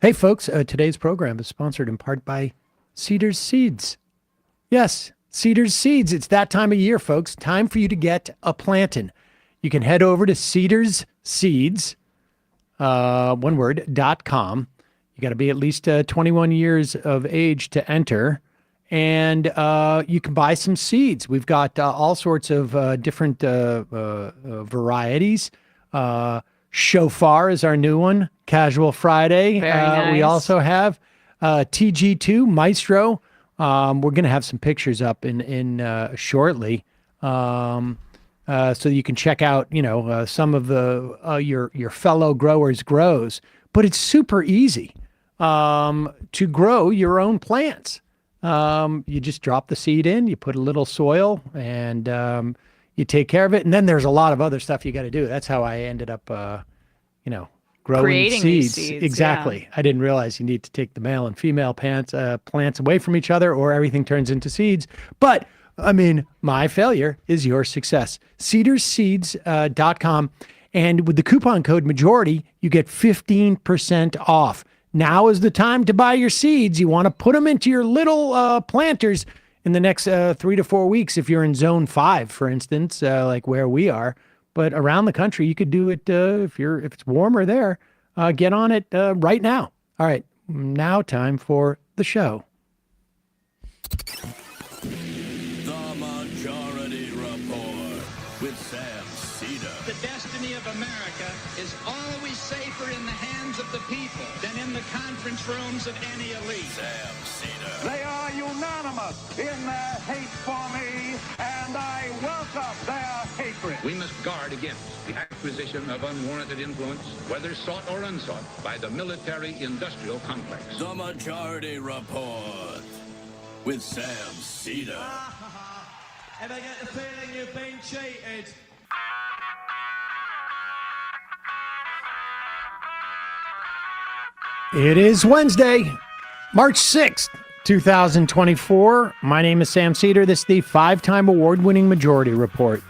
Hey, folks, today's program is sponsored in part by Cedar's Seeds. Yes, Cedar's Seeds. It's that time of year, folks. Time for you to get a plantin'. You can head over to Cedar's Seeds, one word, .com. You got to be at least 21 years of age to enter. And you can buy some seeds. We've got all sorts of different varieties. Shofar is our new one. Casual Friday. Very nice. We also have TG2 Maestro. We're going to have some pictures up in shortly, so you can check out some of the your fellow growers' grows. But it's super easy to grow your own plants. You just drop the seed in, you put a little soil, and you take care of it. And then there's a lot of other stuff you got to do. That's how I ended up, growing creating seeds. These seeds. Exactly. Yeah. I didn't realize you need to take the male and female plants away from each other, or everything turns into seeds. But I mean, my failure is your success. cedarseeds.com. And with the coupon code majority, you get 15% off. Now is the time to buy your seeds. You want to put them into your little planters in the next 3 to 4 weeks. If you're in zone 5, for instance, like where we are, but around the country, you could do it if it's warmer there. Get on it right now. All right, now time for the show. The Majority Report with Sam Seder. The destiny of America is always safer in the hands of the people than in the conference rooms of any elite. Sam Seder. They are unanimous in their hate for me, and I welcome their hatred. We must guard against the acquisition of unwarranted influence, whether sought or unsought, by the military-industrial complex. The Majority Report with Sam Seder. And I get the feeling you've been cheated. It is Wednesday, March 6th, 2024. My name is Sam Seder. This is the 5-time award-winning Majority Report.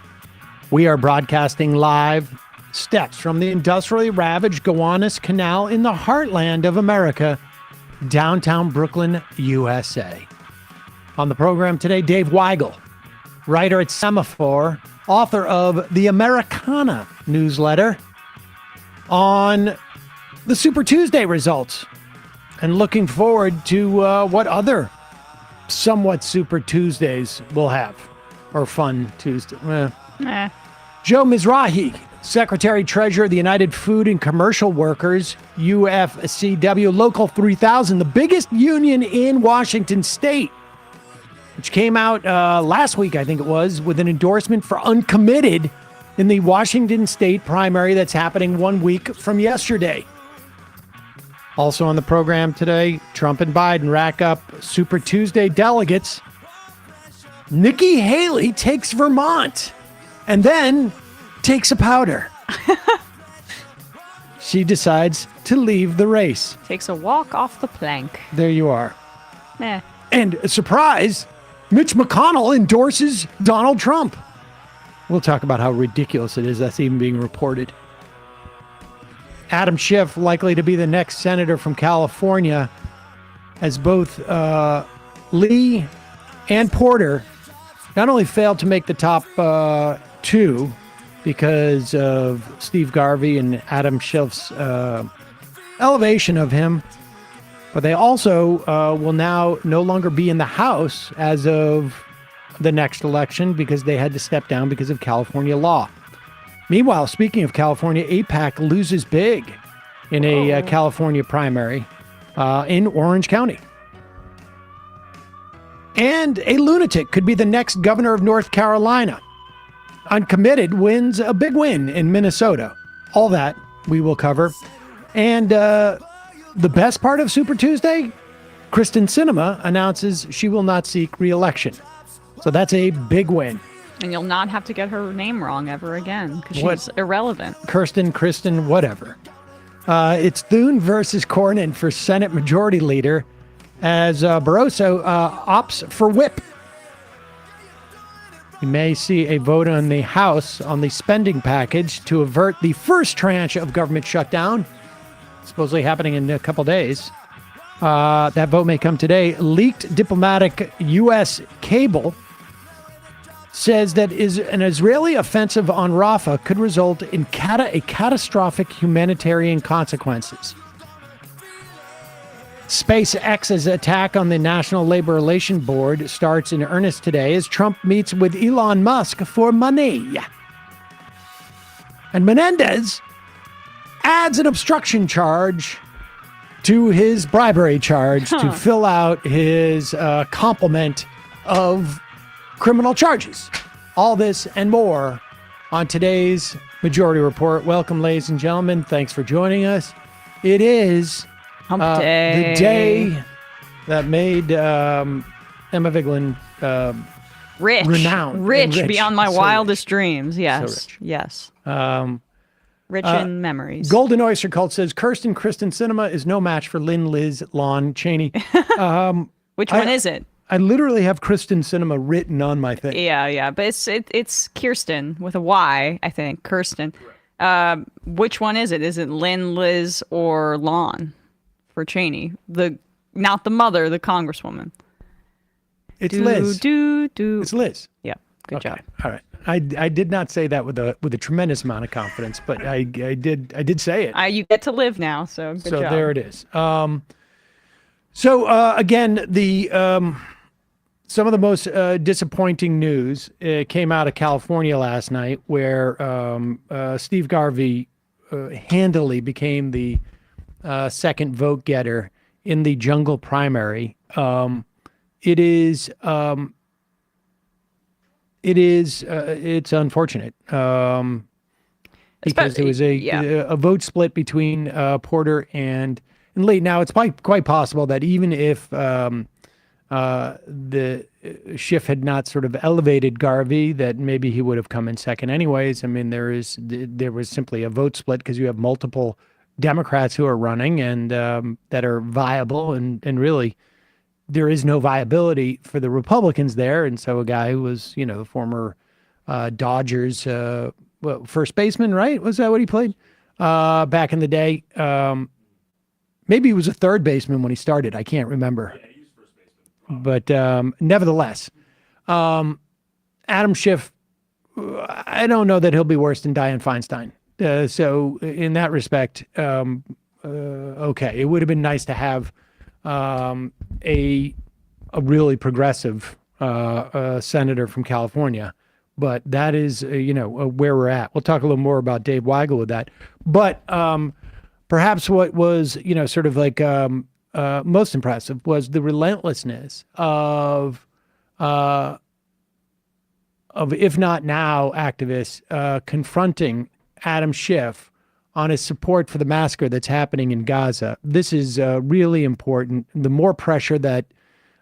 We are broadcasting live steps from the industrially ravaged Gowanus Canal in the heartland of America, downtown Brooklyn, USA. On the program today, Dave Weigel, writer at Semafor, author of the Americana newsletter, on the Super Tuesday results, and looking forward to what other somewhat Super Tuesdays we'll have, or fun Tuesday. Joe Mizrahi, Secretary Treasurer of the United Food and Commercial Workers, UFCW, Local 3000, the biggest union in Washington State, which came out last week, I think it was, with an endorsement for Uncommitted in the Washington State primary that's happening 1 week from yesterday. Also on the program today, Trump and Biden rack up Super Tuesday delegates. Nikki Haley takes Vermont and then takes a powder. She decides to leave the race. Takes a walk off the plank. There you are. Eh. And surprise, Mitch McConnell endorses Donald Trump. We'll talk about how ridiculous it is that's even being reported. Adam Schiff, likely to be the next senator from California, as both Lee and Porter not only failed to make the top 2 because of Steve Garvey and Adam Schiff's elevation of him, but they also will now no longer be in the House as of the next election because they had to step down because of California law. Meanwhile, speaking of California, AIPAC loses big in a California primary in Orange County. And a lunatic could be the next governor of North Carolina. Uncommitted wins a big win in Minnesota. All that we will cover. And the best part of Super Tuesday, Kristen Sinema announces she will not seek re-election. So that's a big win. And you'll not have to get her name wrong ever again, because she's irrelevant. Kristen, whatever. It's Thune versus Cornyn for Senate Majority Leader as Barroso opts for whip. We may see a vote on the House on the spending package to avert the first tranche of government shutdown. supposedly happening in a couple days. That vote may come today. Leaked diplomatic U.S. cable says that an Israeli offensive on Rafah could result in a catastrophic humanitarian consequences. SpaceX's attack on the National Labor Relations Board starts in earnest today as Trump meets with Elon Musk for money. And Menendez adds an obstruction charge to his bribery charge to fill out his complement of criminal charges. All this and more on today's Majority Report. Welcome, ladies and gentlemen. Thanks for joining us. It is Hump Day. the day that made Emma Vigeland renowned. Rich beyond my So wildest rich. dreams. Yes. So rich. Yes. Rich in memories. Golden Oyster Cult says Kristen Cinema is no match for Lynn, Liz, Lon Chaney. Which one is it? I literally have Kristen Cinema written on my thing. Yeah. But it's Kirsten with a Y, I think. Kirsten. Which one is it? Is it Lynn, Liz, or Lon for Cheney? Not the mother, the congresswoman. It's Liz. It's Liz. Yeah. Good job. All right. I did not say that with a tremendous amount of confidence, but I did say it. You get to live now, so good job. So there it is. Again, some of the most disappointing news came out of California last night, where Steve Garvey handily became the second vote getter in the jungle primary. It's unfortunate because there was a vote split between Porter and Lee. Now, it's quite possible that even if the Schiff had not sort of elevated Garvey, that maybe he would have come in second anyways. I mean, there was simply a vote split because you have multiple Democrats who are running and that are viable, and really there is no viability for the Republicans there. And so a guy who was, the former Dodgers first baseman, right? Was that what he played back in the day? Maybe he was a third baseman when he started. I can't remember. Yeah, he was first baseman. But nevertheless, Adam Schiff, I don't know that he'll be worse than Dianne Feinstein. So in that respect, okay, it would have been nice to have a really progressive senator from California, but that is where we're at. We'll talk a little more about Dave Weigel with that, but perhaps what was sort of like most impressive was the relentlessness of if not now activists confronting Adam Schiff on his support for the massacre that's happening in Gaza. This is really important. The more pressure that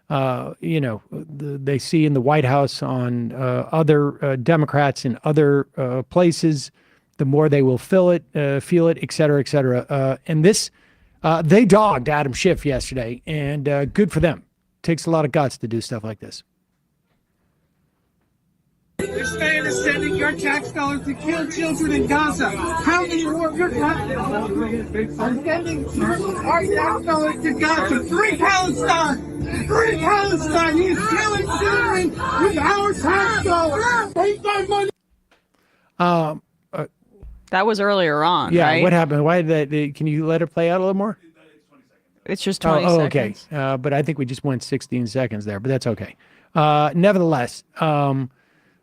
they see in the White House on other Democrats in other places, the more they will feel it, et cetera, et cetera. And this, they dogged Adam Schiff yesterday, and good for them. Takes a lot of guts to do stuff like this. You're staying and sending your tax dollars to kill children in Gaza. How many more your tax dollars are sending our tax dollars to Gaza? Free Palestine! Free Palestine! He's killing children with our tax dollars! Take my money! That was earlier on, yeah, right? What happened? Why did that? Can you let it play out a little more? It's just 20 seconds. Okay. But I think we just went 16 seconds there, but that's okay. Nevertheless,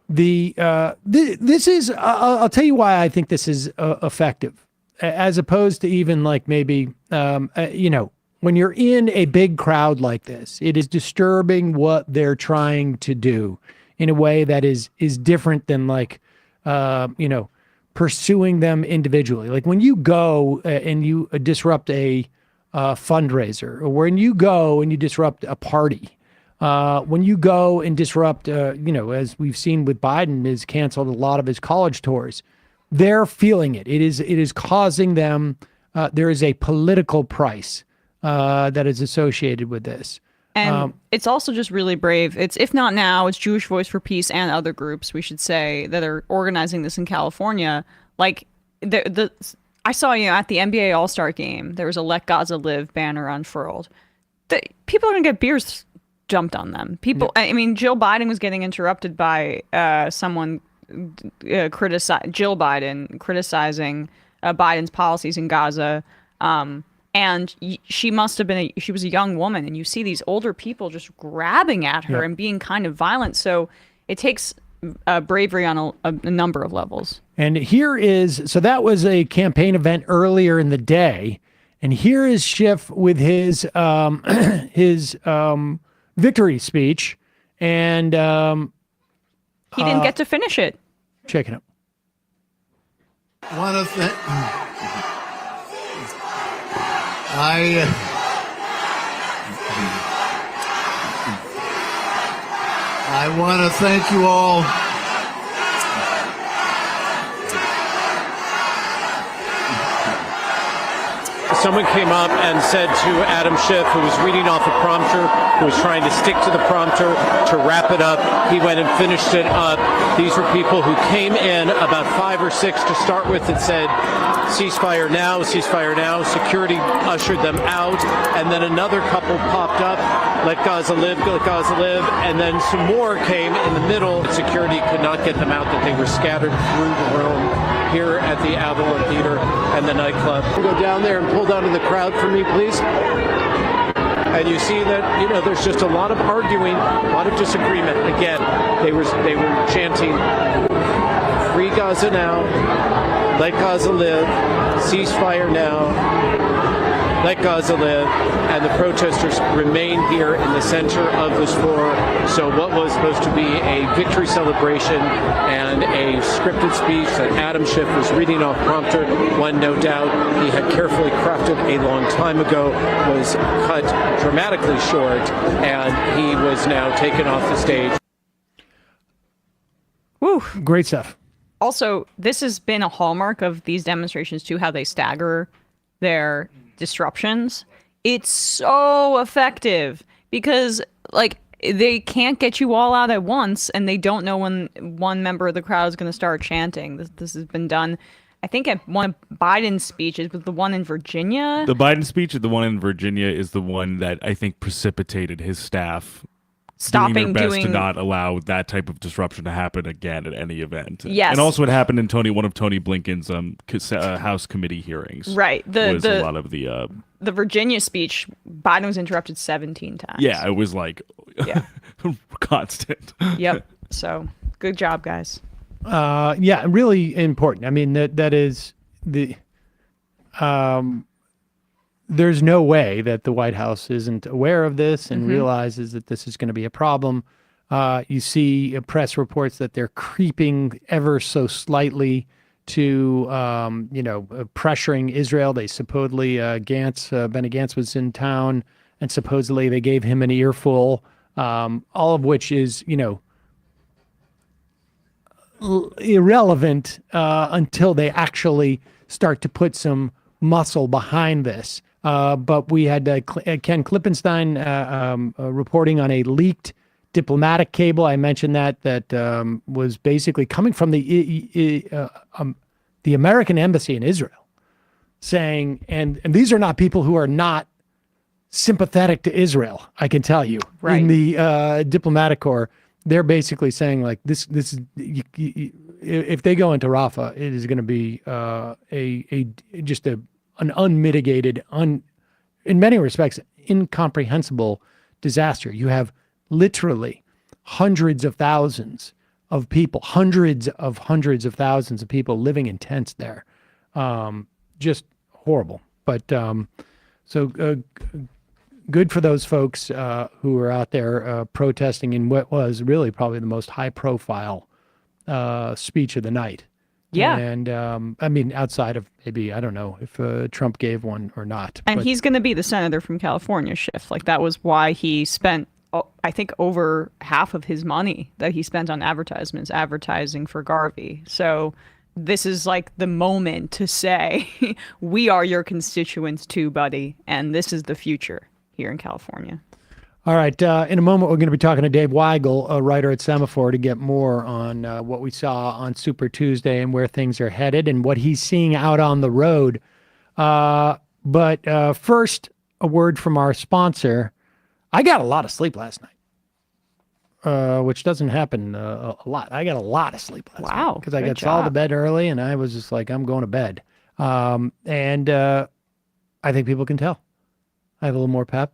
this is, I'll tell you why I think this is effective, as opposed to even like maybe, when you're in a big crowd like this, it is disturbing what they're trying to do in a way that is different than like, pursuing them individually. Like when you go and you disrupt a fundraiser, or when you go and you disrupt a party, when you go and disrupt, as we've seen with Biden, has canceled a lot of his college tours, they're feeling it. It is causing them, there is a political price that is associated with this. And it's also just really brave. It's, if not now, it's Jewish Voice for Peace and other groups, we should say, that are organizing this in California. Like, I saw, at the NBA All-Star game, there was a Let Gaza Live banner unfurled. People are going to get beers dumped on them. People, I mean, Jill Biden was getting interrupted by someone Jill Biden criticizing Biden's policies in Gaza. And she must have been, she was a young woman, and you see these older people just grabbing at her and being kind of violent. So it takes bravery on a number of levels. And here is, so that was a campaign event earlier in the day. And here is Schiff with his victory speech. And he didn't get to finish it. Check it out. One of the, I want to thank you all. Someone came up and said to Adam Schiff, who was reading off a prompter, who was trying to stick to the prompter to wrap it up. He went and finished it up. These were people who came in, about 5 or 6 to start with, and said, ceasefire now, ceasefire now. Security ushered them out, and then another couple popped up, let Gaza live, let Gaza live, and then some more came in the middle. Security could not get them out, that they were scattered through the room here at the Avalon Theater and the nightclub. Go down there and pull down in the crowd for me, please. And you see that, there's just a lot of arguing, a lot of disagreement. Again, they were chanting, free Gaza now, let Gaza live, ceasefire now, let Gaza live, and the protesters remain here in the center of this floor. So what was supposed to be a victory celebration and a scripted speech that Adam Schiff was reading off prompter, one no doubt he had carefully crafted a long time ago, was cut dramatically short, and he was now taken off the stage. Woo. Great stuff. Also, this has been a hallmark of these demonstrations too, how they stagger their disruptions. It's so effective because they can't get you all out at once, and they don't know when one member of the crowd is going to start chanting. This has been done, I think, at one of Biden's speeches, was the one in Virginia. The Biden speech, the one in Virginia, is the one that I think precipitated his staff doing their best to not allow that type of disruption to happen again at any event. Yes. And also what happened in one of Tony Blinken's House committee hearings. Right. Was a lot of the Virginia speech, Biden was interrupted 17 times. Yeah, it was constant. Yep. So good job, guys. Yeah, really important. I mean, that is the there's no way that the White House isn't aware of this and realizes that this is going to be a problem. You see press reports that they're creeping ever so slightly to, pressuring Israel. They supposedly, Benny Gantz was in town, and supposedly they gave him an earful, all of which is, irrelevant until they actually start to put some muscle behind this. But we had Ken Klippenstein reporting on a leaked diplomatic cable. I mentioned that was basically coming from the American embassy in Israel, saying, and these are not people who are not sympathetic to Israel, I can tell you, right. In the diplomatic corps. They're basically saying like this is if they go into Rafah, it is going to be an unmitigated, in many respects, incomprehensible disaster. You have literally hundreds of thousands of people, hundreds of thousands of people living in tents there. Just horrible. But good for those folks who are out there protesting in what was really probably the most high-profile speech of the night. Yeah. And I mean, outside of maybe, I don't know if Trump gave one or not. And he's going to be the senator from California, Schiff. That was why he spent, I think, over half of his money that he spent on advertisements, advertising for Garvey. So this is the moment to say, we are your constituents too, buddy. And this is the future here in California. All right. In a moment, we're going to be talking to Dave Weigel, a writer at Semafor, to get more on what we saw on Super Tuesday and where things are headed and what he's seeing out on the road. But first, a word from our sponsor. I got a lot of sleep last night, which doesn't happen a lot. I got a lot of sleep last night because I got all to bed early, and I was just like, I'm going to bed. And I think people can tell. I have a little more pep.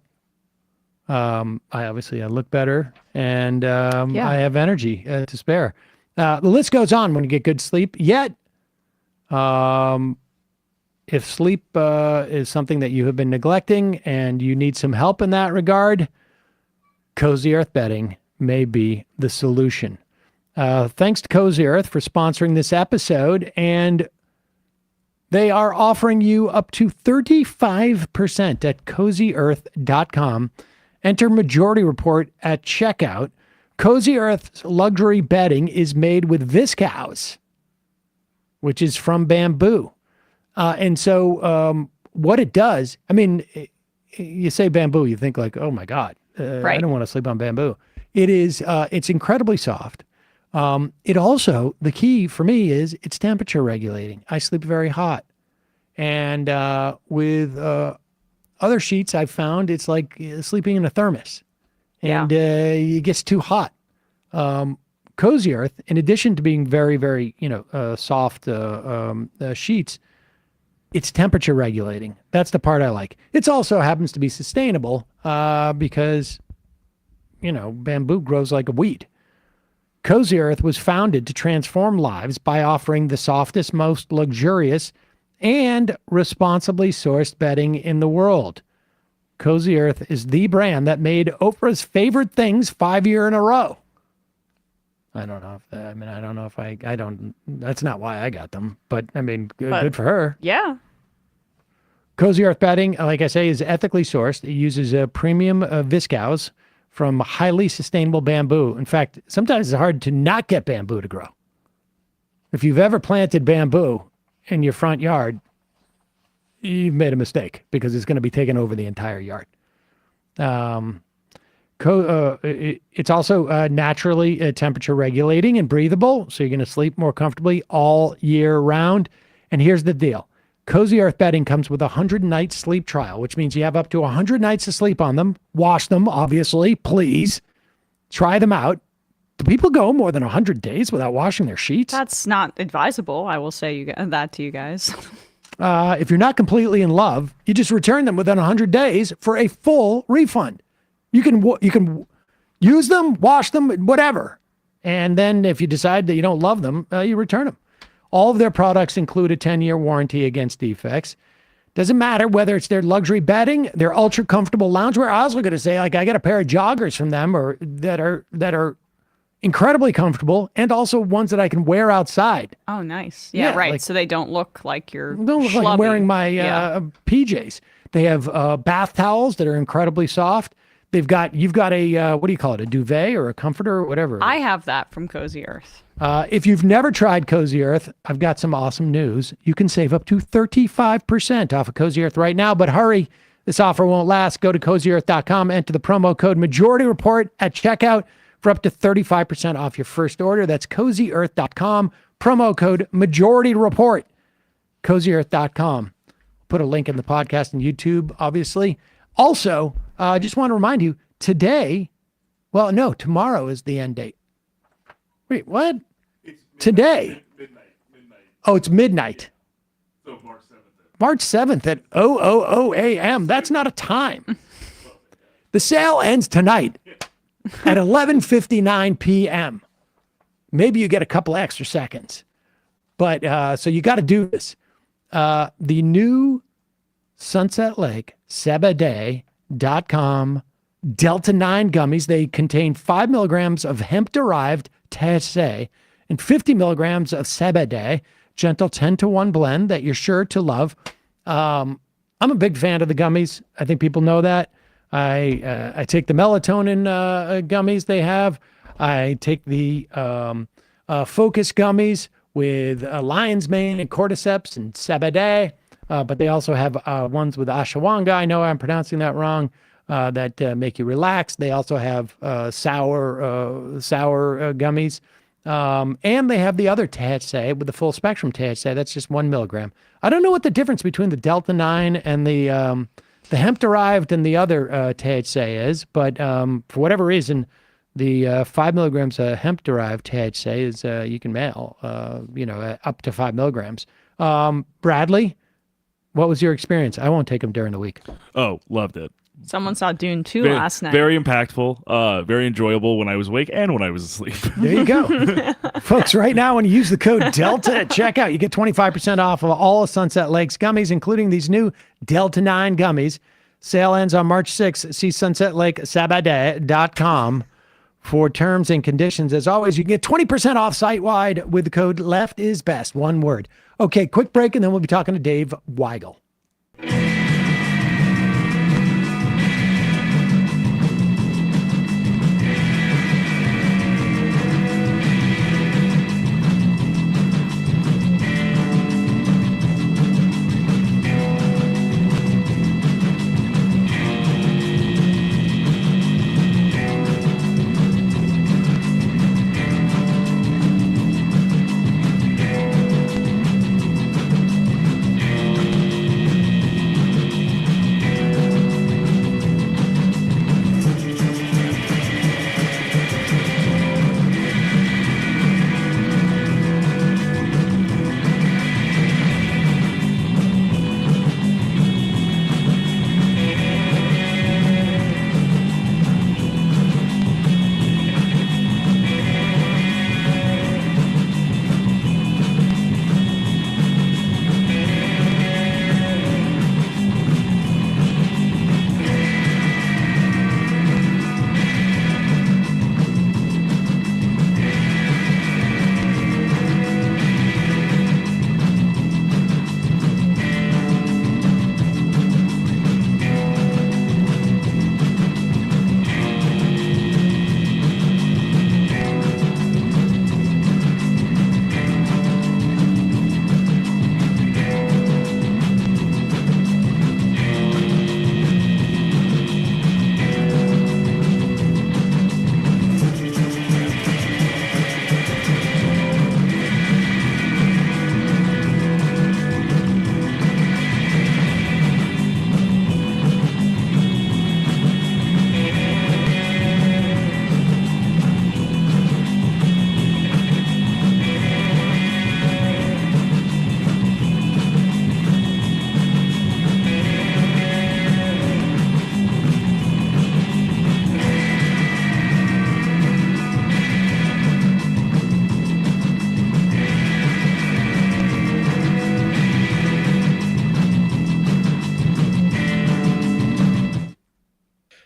I look better, and I have energy to spare. The list goes on when you get good sleep. Yet, if sleep is something that you have been neglecting and you need some help in that regard, Cozy Earth bedding may be the solution. Thanks to Cozy Earth for sponsoring this episode, and they are offering you up to 35% at CozyEarth.com. Enter Majority Report at checkout. Cozy Earth's luxury bedding is made with viscose, which is from bamboo. And so what it does, I mean, you say bamboo, you think like, oh my God, I don't want to sleep on bamboo. It is, it's incredibly soft. It also, the key for me is it's temperature regulating. I sleep very hot. And with other sheets I've found, it's like sleeping in a thermos. And it gets too hot. Cozy Earth, in addition to being very, very, soft sheets, it's temperature regulating. That's the part I like. It also happens to be sustainable because, bamboo grows like a weed. Cozy Earth was founded to transform lives by offering the softest, most luxurious, and responsibly sourced bedding in the world. Cozy Earth is the brand that made Oprah's favorite things 5 years in a row. I don't know if that's not why I got them, but good for her. Yeah. Cozy Earth bedding, like I say, is ethically sourced. It uses a premium viscose from highly sustainable bamboo. In fact, sometimes it's hard to not get bamboo to grow. If you've ever planted bamboo in your front yard, you've made a mistake because it's going to be taking over the entire yard. It's also naturally temperature regulating and breathable, so you're going to sleep more comfortably all year round. And here's the deal. Cozy Earth bedding comes with a 100-night sleep trial, which means you have up to 100 nights to sleep on them. Wash them, obviously, please. Try them out. Do people go more than 100 days without washing their sheets? That's not advisable. I will say that to you guys. If you're not completely in love, you just return them within 100 days for a full refund. You can use them, wash them, whatever. And then if you decide that you don't love them, you return them. All of their products include a 10-year warranty against defects. Doesn't matter whether it's their luxury bedding, their ultra comfortable loungewear. I was going to say, like, I got a pair of joggers from them that are incredibly comfortable and also ones that I can wear outside. Oh, nice. Yeah, right. So they don't look like you're don't look like I'm wearing my PJs. They have bath towels that are incredibly soft. You've got a, what do you call it? A duvet or a comforter or whatever. I have that from Cozy Earth. If you've never tried Cozy Earth, I've got some awesome news. You can save up to 35% off of Cozy Earth right now, but hurry. This offer won't last. Go to CozyEarth.com, enter the promo code Majority Report at checkout for up to 35% off your first order. That's CozyEarth.com, promo code Majority Report. CozyEarth.com. Put a link in the podcast and YouTube, obviously. Also, I just want to remind you, tomorrow is the end date. Wait, what? Today. Midnight. Oh, it's midnight. So March 7th. March 7th at 0:00 a.m. That's not a time. The sale ends tonight at 11:59 p.m. Maybe you get a couple extra seconds. But so you got to do this. The new Sunset Lake Sebade.com Delta 9 gummies. They contain 5 milligrams of hemp-derived THC and 50 milligrams of Sebade, gentle 10-to-1 blend that you're sure to love. I'm a big fan of the gummies. I think people know that. I take the melatonin gummies they have. I take the Focus gummies with lion's mane and cordyceps and Sebade. But they also have ones with ashwagandha. I know I'm pronouncing that wrong. that make you relax. They also have sour gummies. And they have the other THC with the full spectrum THC. That's just 1 milligram. I don't know what the difference between the Delta 9 and the hemp derived and the other THC is, but for whatever reason, the 5 milligrams of hemp derived THC is you can mail, up to 5 milligrams. Bradley, what was your experience? I won't take them during the week. Oh, loved it. Someone saw Dune 2 last night. Very impactful, very enjoyable when I was awake and when I was asleep. There you go. Folks, right now when you use the code DELTA at checkout, you get 25% off of all of Sunset Lake's gummies, including these new Delta 9 gummies. Sale ends on March 6th. See sunsetlakesabade.com for terms and conditions. As always, you can get 20% off site-wide with the code LEFT is best. One word. Okay, quick break, and then we'll be talking to Dave Weigel.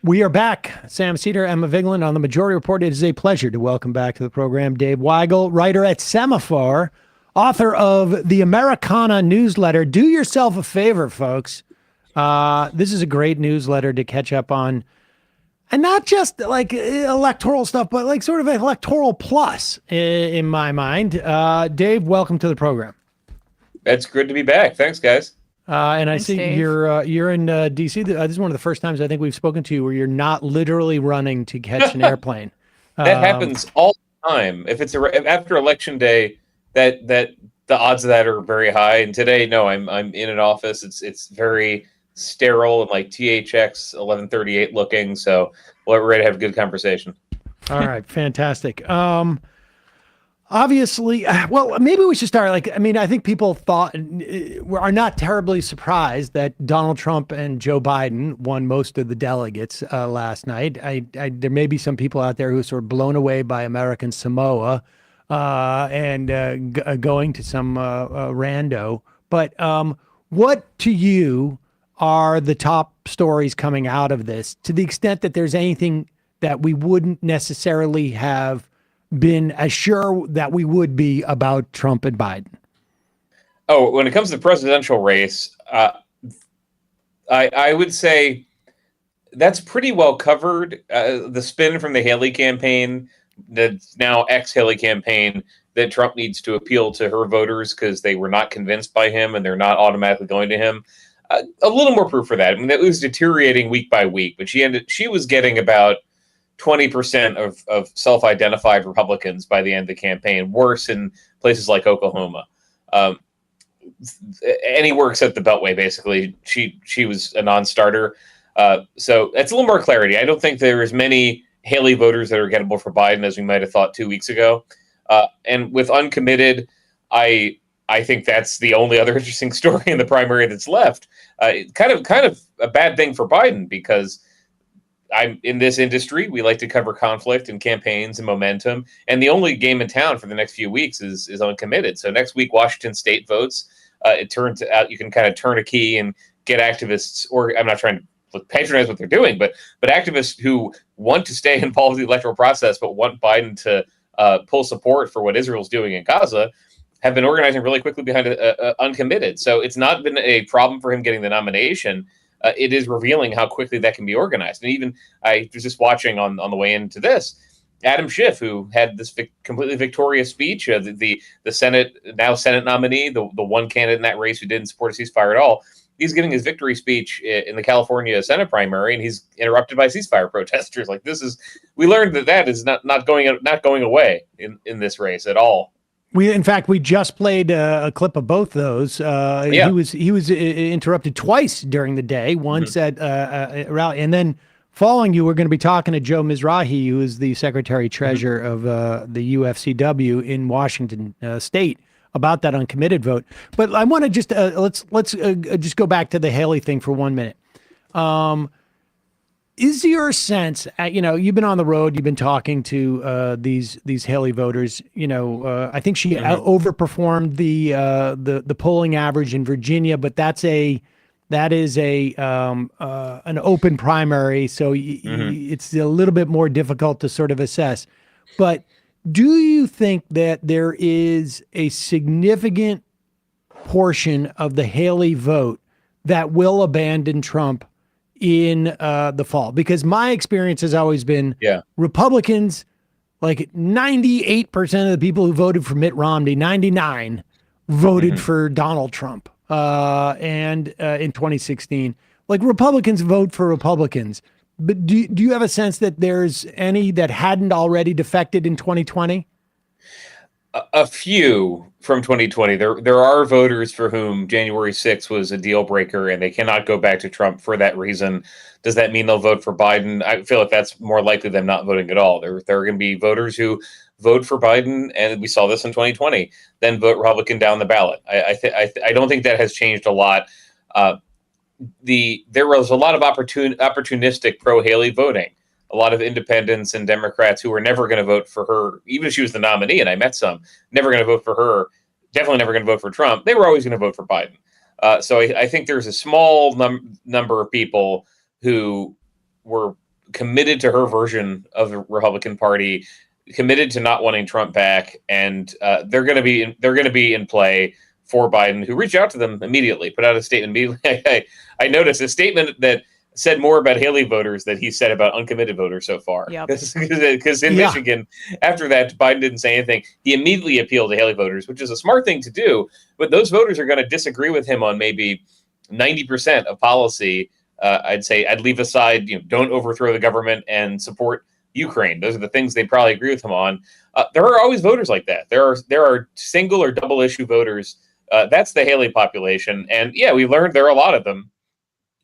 We are back. Sam Seder, Emma Vigeland on the Majority Report. It is a pleasure to welcome back to the program Dave Weigel, writer at Semafor, author of the Americana newsletter. Do yourself a favor, folks. This is a great newsletter to catch up on. And not just like electoral stuff, but like sort of an electoral plus in my mind. Dave, welcome to the program. It's good to be back. Thanks, guys. And Thanks, I see Dave. you're in D.C. This is one of the first times I think we've spoken to you where you're not literally running to catch an airplane. That happens all the time. If it's after election day, that the odds of that are very high. And today, no, I'm in an office. It's very sterile and like THX 1138 looking. So we're ready to have a good conversation. All right, fantastic. Obviously, well, maybe we should start. I think people are not terribly surprised that Donald Trump and Joe Biden won most of the delegates last night. There may be some people out there who are sort of blown away by American Samoa and going to some rando. But what to you are the top stories coming out of this, to the extent that there's anything that we wouldn't necessarily have been as sure that we would be about Trump and Biden? Oh, when it comes to the presidential race, I would say that's pretty well covered. The spin from the Haley campaign, the now ex-Haley campaign, that Trump needs to appeal to her voters because they were not convinced by him and they're not automatically going to him. A little more proof for that. I mean, it was deteriorating week by week, but she was getting about 20% of self-identified Republicans by the end of the campaign, worse in places like Oklahoma. Anywhere except the Beltway, basically, she was a non-starter. So that's a little more clarity. I don't think there are as many Haley voters that are gettable for Biden as we might have thought 2 weeks ago. And with Uncommitted, I think that's the only other interesting story in the primary that's left. Kind of a bad thing for Biden, because I'm in this industry. We like to cover conflict and campaigns and momentum. And the only game in town for the next few weeks is Uncommitted. So next week, Washington State votes. It turns out you can kind of turn a key and get activists, or I'm not trying to patronize what they're doing, but activists who want to stay involved in the electoral process but want Biden to pull support for what Israel's doing in Gaza have been organizing really quickly behind Uncommitted. So it's not been a problem for him getting the nomination. It is revealing how quickly that can be organized. And even I was just watching on the way into this, Adam Schiff, who had this completely victorious speech, the Senate nominee, the one candidate in that race who didn't support a ceasefire at all. He's giving his victory speech in the California Senate primary, and he's interrupted by ceasefire protesters. Like, we learned that is not going away in this race at all. In fact, we just played a clip of both those. He was interrupted twice during the day. Once at a rally, and then following you, we're going to be talking to Joe Mizrahi, who is the Secretary Treasurer of the UFCW in Washington State, about that Uncommitted vote. But I want to just let's just go back to the Haley thing for 1 minute. Is your sense, you've been on the road, you've been talking to these Haley voters. I think she overperformed the polling average in Virginia, but that is an open primary, so it's a little bit more difficult to sort of assess. But do you think that there is a significant portion of the Haley vote that will abandon Trump in the fall? Because my experience has always been Republicans, like 98% of the people who voted for Mitt Romney, 99 voted for Donald Trump and in 2016. Like, Republicans vote for Republicans. But do you have a sense that there's any that hadn't already defected in 2020? A few from 2020. There are voters for whom January 6th was a deal breaker, and they cannot go back to Trump for that reason. Does that mean they'll vote for Biden? I feel like that's more likely than not voting at all. There are going to be voters who vote for Biden, and we saw this in 2020, then vote Republican down the ballot. I don't think that has changed a lot. There was a lot of opportunistic pro-Haley voting. A lot of independents and Democrats who were never going to vote for her, even if she was the nominee, and I met some, never going to vote for her, definitely never going to vote for Trump. They were always going to vote for Biden. So I think there's a small number of people who were committed to her version of the Republican Party, committed to not wanting Trump back, and they're going to be in play for Biden, who reached out to them immediately, put out a statement immediately. I noticed a statement that said more about Haley voters than he said about Uncommitted voters so far. Because in Michigan, after that, Biden didn't say anything. He immediately appealed to Haley voters, which is a smart thing to do. But those voters are going to disagree with him on maybe 90% of policy. I'd say I'd leave aside, don't overthrow the government and support Ukraine. Those are the things they probably agree with him on. There are always voters like that. There are single or double issue voters. That's the Haley population. And we learned there are a lot of them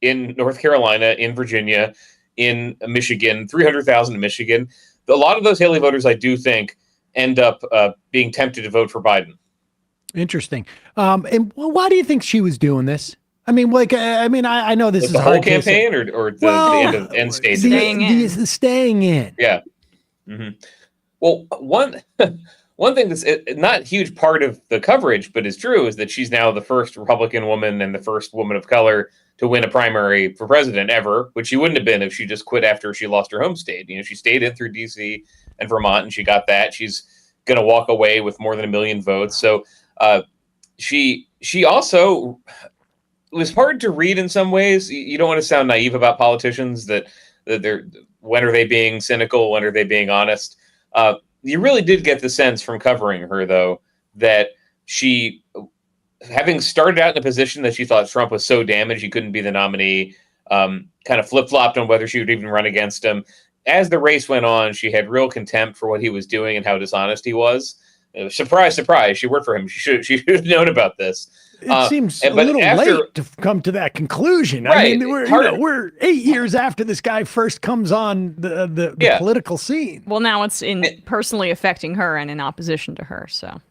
in North Carolina, in Virginia, in Michigan, 300,000 in Michigan. A lot of those Haley voters, I do think, end up being tempted to vote for Biden. Interesting. And why do you think she was doing this? I mean, I know this is the hard whole campaign or the end stage. Staying in. Yeah. Mm-hmm. Well, one thing that's not a huge part of the coverage, but is true, is that she's now the first Republican woman and the first woman of color to win a primary for president ever, which she wouldn't have been if she just quit after she lost her home state. She stayed in through D.C. and Vermont, and she got that. She's going to walk away with more than 1 million votes. So she also, it was hard to read in some ways. You don't want to sound naive about politicians, that they're, when are they being cynical? When are they being honest? You really did get the sense from covering her, though, that she having started out in a position that she thought Trump was so damaged he couldn't be the nominee, kind of flip-flopped on whether she would even run against him. As the race went on, she had real contempt for what he was doing and how dishonest he was. Surprise, surprise! She worked for him. She should have known about this. It seems a little late to come to that conclusion. Right, I mean, we're 8 years after this guy first comes on the political scene. Well, now it's personally affecting her and in opposition to her. So.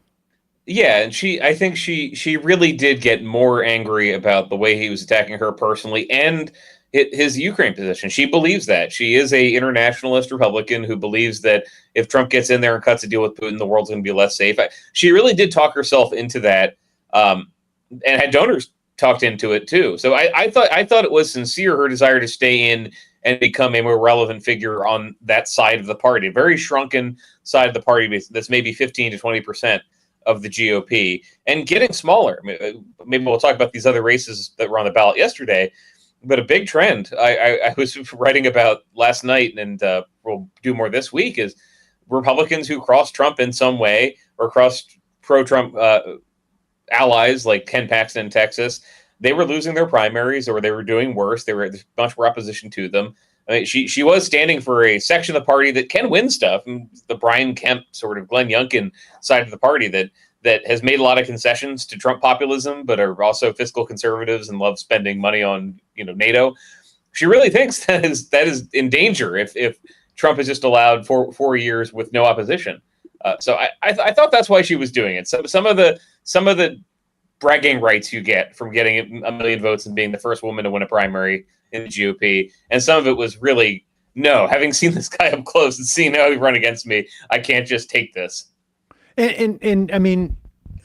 Yeah, and I think she really did get more angry about the way he was attacking her personally and his Ukraine position. She believes that. She is a internationalist Republican who believes that if Trump gets in there and cuts a deal with Putin, the world's going to be less safe. She really did talk herself into that, and had donors talked into it too. So I thought it was sincere, her desire to stay in and become a more relevant figure on that side of the party, a very shrunken side of the party that's maybe 15 to 20% of the GOP, and getting smaller. Maybe we'll talk about these other races that were on the ballot yesterday, but a big trend I was writing about last night, and we'll do more this week, is Republicans who crossed Trump in some way or crossed pro-Trump allies like Ken Paxton in Texas. They were losing their primaries, or they were doing worse. There was much more opposition to them. I mean, she was standing for a section of the party that can win stuff, the Brian Kemp sort of Glenn Youngkin side of the party that has made a lot of concessions to Trump populism, but are also fiscal conservatives and love spending money on NATO. She really thinks that is in danger if Trump is just allowed 4 years with no opposition. So I thought that's why she was doing it. Some of the bragging rights you get from getting a million votes and being the first woman to win a primary in the GOP, and some of it was really, no, having seen this guy up close and seeing how he run against me, I can't just take this. And I mean,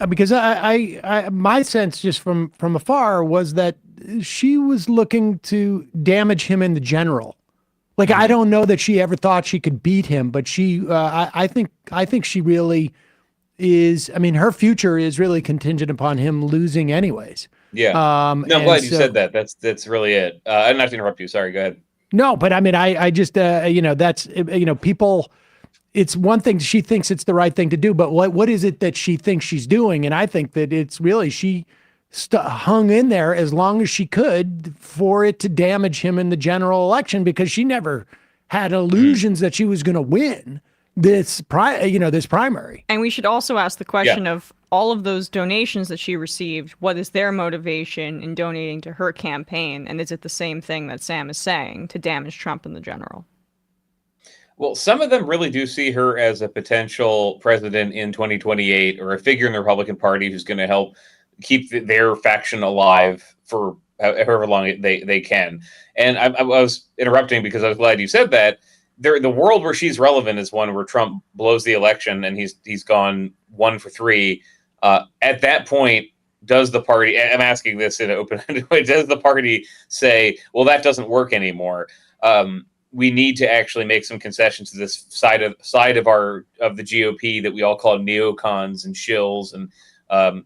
because I my sense just from afar was that she was looking to damage him in the general. Like, I don't know that she ever thought she could beat him, but I think she really is. I mean, her future is really contingent upon him losing anyways. Yeah. No, I'm glad you said that. That's really it. I didn't have to interrupt you. Sorry. Go ahead. No, but I mean, I just, that's, people, it's one thing, she thinks it's the right thing to do, but what is it that she thinks she's doing? And I think that it's really, she hung in there as long as she could for it to damage him in the general election, because she never had illusions that she was going to win this primary. And we should also ask the question of all of those donations that she received, what is their motivation in donating to her campaign? And is it the same thing that Sam is saying, to damage Trump in the general? Well, some of them really do see her as a potential president in 2028, or a figure in the Republican Party who's going to help keep their faction alive for however long they can. And I was interrupting because I was glad you said that. The world where she's relevant is one where Trump blows the election and he's gone 1 for 3. At that point, does the party, I'm asking this in an open-ended way, does the party say, well, that doesn't work anymore? We need to actually make some concessions to this side of the GOP that we all call neocons and shills and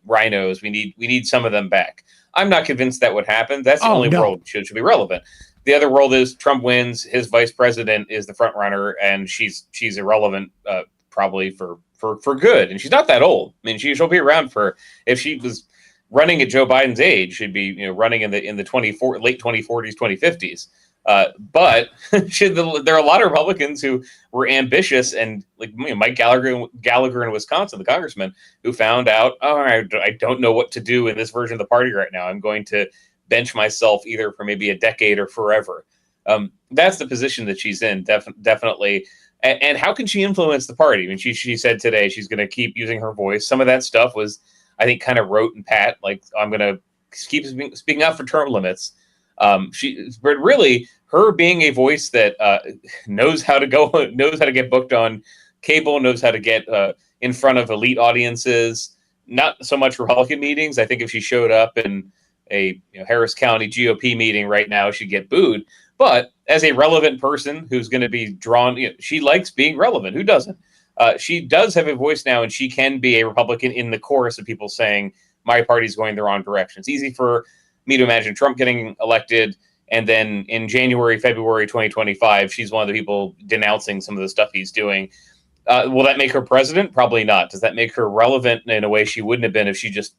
rhinos. We need some of them back. I'm not convinced that would happen. That's the only world should be relevant. The other world is Trump wins, his vice president is the front runner, and she's irrelevant probably for good. And she's not that old. I mean, she'll be around if she was running at Joe Biden's age, she'd be running in the late 2040s, 2050s. But there are a lot of Republicans who were ambitious, and like Mike Gallagher in Wisconsin, the congressman, who found out, I don't know what to do in this version of the party right now. I'm going to bench myself either for maybe a decade or forever. That's the position that she's in, definitely. And how can she influence the party? I mean, she said today she's going to keep using her voice. Some of that stuff was, I think, kind of rote and pat, like, I'm going to keep speaking out for term limits. But really, her being a voice that knows how to get booked on cable, knows how to get in front of elite audiences, not so much Republican meetings. I think if she showed up in a Harris County GOP meeting right now, she'd get booed. But as a relevant person who's going to be drawn, she likes being relevant. Who doesn't? She does have a voice now, and she can be a Republican in the chorus of people saying, my party's going the wrong direction. It's easy for me to imagine Trump getting elected, and then in January, February 2025, she's one of the people denouncing some of the stuff he's doing. Will that make her president? Probably not. Does that make her relevant in a way she wouldn't have been if she just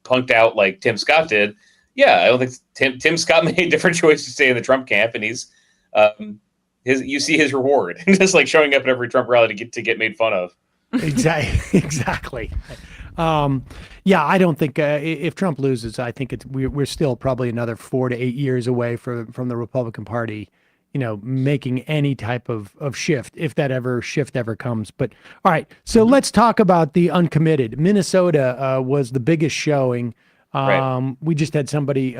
punked out like Tim Scott did, yeah, I don't think Tim Scott made a different choice to stay in the Trump camp, and he's you see his reward, just like showing up at every Trump rally to get made fun of. Exactly. Yeah, I don't think if Trump loses, I think we're still probably another 4 to 8 years away from the Republican Party, making any type of shift, if that shift ever comes. But all right, so let's talk about the Uncommitted. Minnesota was the biggest showing. Right. We just had somebody IM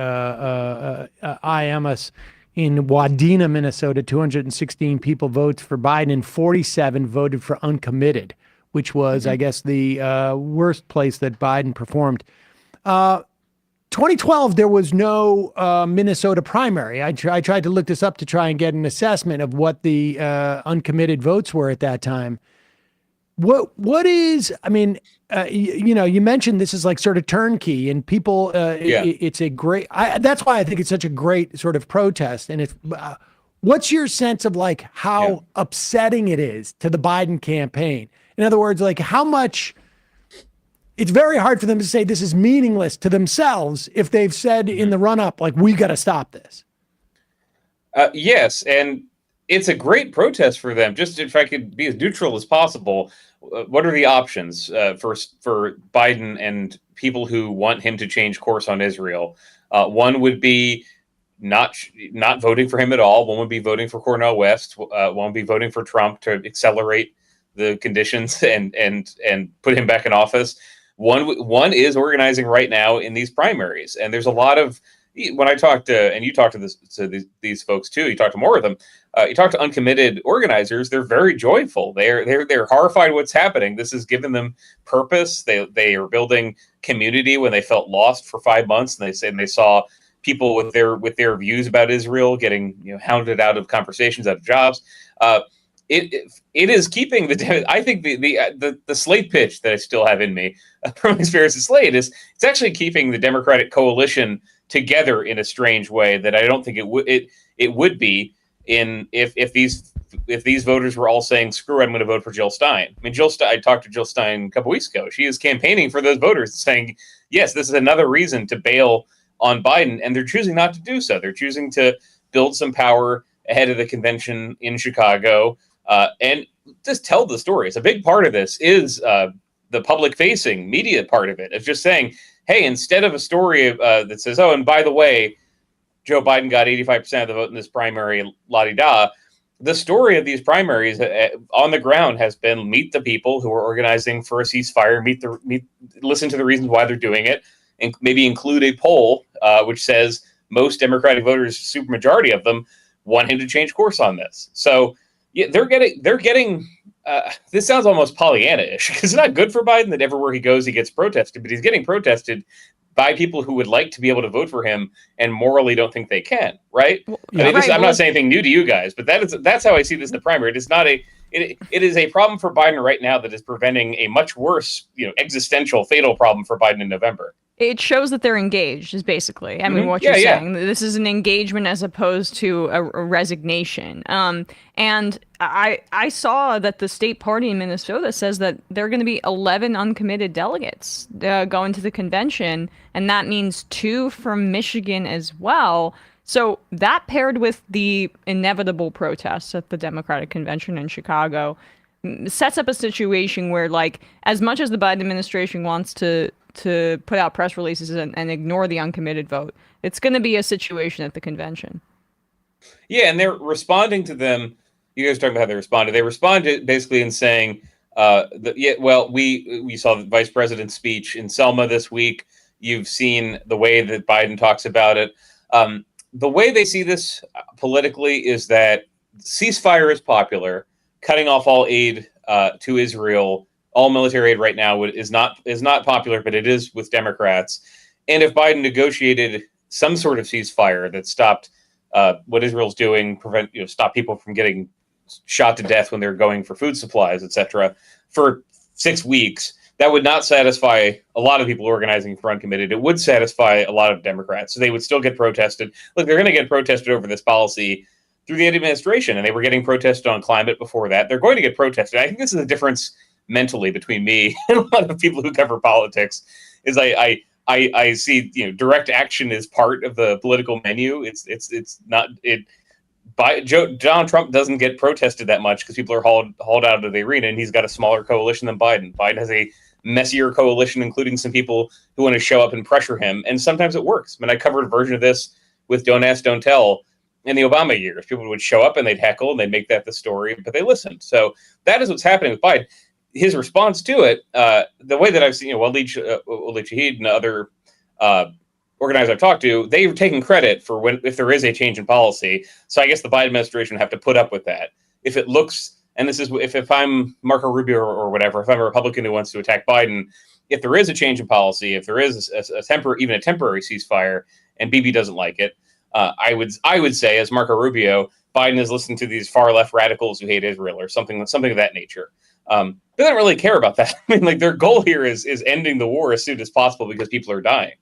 us in Wadena, Minnesota. 216 people voted for Biden and 47 voted for Uncommitted, which was, I guess, the worst place that Biden performed. 2012, there was no Minnesota primary. I tried to look this up to try and get an assessment of what the uncommitted votes were at that time. What is, I mean, you mentioned this is like sort of turnkey, and people, it's a great, that's why I think it's such a great sort of protest. And what's your sense of like how upsetting it is to the Biden campaign? In other words, like how much, it's very hard for them to say this is meaningless to themselves if they've said in the run up, like, we got to stop this. Yes. And it's a great protest for them. Just if I could be as neutral as possible, what are the options for Biden and people who want him to change course on Israel? One would be not voting for him at all. One would be voting for Cornel West. One would be voting for Trump to accelerate the conditions and put him back in office. One is organizing right now in these primaries, and there's a lot of, when I talk to, and you talk to these folks too, you talk to more of them. You talk to uncommitted organizers; they're very joyful. They're horrified what's happening. This has given them purpose. They are building community when they felt lost for 5 months, and they saw people with their views about Israel getting hounded out of conversations, out of jobs. It is keeping I think the Slate pitch that I still have in me from experience at Slate is it's actually keeping the Democratic coalition together in a strange way that I don't think it would be if these voters were all saying, screw it, I'm going to vote for Jill Stein. I mean, I talked to Jill Stein a couple weeks ago. She is campaigning for those voters, saying, yes, this is another reason to bail on Biden, and they're choosing not to do so. They're choosing to build some power ahead of the convention in Chicago. And just tell the stories. A big part of this is the public-facing media part of it. It's just saying, hey, instead of a story that says, oh, and by the way, Joe Biden got 85% of the vote in this primary, la-di-da, the story of these primaries on the ground has been meet the people who are organizing for a ceasefire, listen to the reasons why they're doing it, and maybe include a poll which says most Democratic voters, supermajority of them, want him to change course on this. So yeah, they're getting. This sounds almost Pollyanna-ish because it's not good for Biden that everywhere he goes he gets protested, but he's getting protested by people who would like to be able to vote for him and morally don't think they can. Right? Well, yeah, I'm not saying anything new to you guys, but that's how I see this in the primary. It is not it is a problem for Biden right now that is preventing a much worse, existential, fatal problem for Biden in November. It shows that they're engaged, is basically, I mean, what you're saying. This is an engagement as opposed to a resignation. And I saw that the state party in Minnesota says that there are going to be 11 uncommitted delegates going to the convention, and that means 2 from Michigan as well. So that paired with the inevitable protests at the Democratic convention in Chicago sets up a situation where, like, as much as the Biden administration wants to put out press releases and ignore the uncommitted vote, it's going to be a situation at the convention. Yeah, and they're responding to them. You guys talking about how they responded. They responded basically in saying, we saw the vice president's speech in Selma this week. You've seen the way that Biden talks about it. The way they see this politically is that ceasefire is popular. Cutting off all aid to Israel, all military aid right now is not popular, but it is with Democrats. And if Biden negotiated some sort of ceasefire that stopped what Israel's doing, stop people from getting shot to death when they're going for food supplies, etc., for 6 weeks, that would not satisfy a lot of people organizing for Uncommitted. It would satisfy a lot of Democrats. So they would still get protested. Look, they're going to get protested over this policy through the administration, and they were getting protested on climate before that. They're going to get protested. I think this is a difference mentally between me and a lot of people who cover politics. Is I I see, direct action is part of the political menu. It's not it. Donald Trump doesn't get protested that much because people are hauled out of the arena, and he's got a smaller coalition than Biden. Biden has a messier coalition, including some people who want to show up and pressure him, and sometimes it works. I covered a version of this with Don't Ask, Don't Tell in the Obama years. People would show up and they'd heckle and they'd make that the story, but they listened. So that is what's happening with Biden. His response to it, the way that I've seen, Walid Shahid and other organizers I've talked to, they've taken credit for if there is a change in policy. So I guess the Biden administration would have to put up with that. If it looks, and this is if I'm Marco Rubio or whatever, if I'm a Republican who wants to attack Biden, if there is a change in policy, if there is a temporary ceasefire, and Bibi doesn't like it, I would say, as Marco Rubio, Biden is listening to these far left radicals who hate Israel or something of that nature. They don't really care about that. Their goal here is ending the war as soon as possible because people are dying.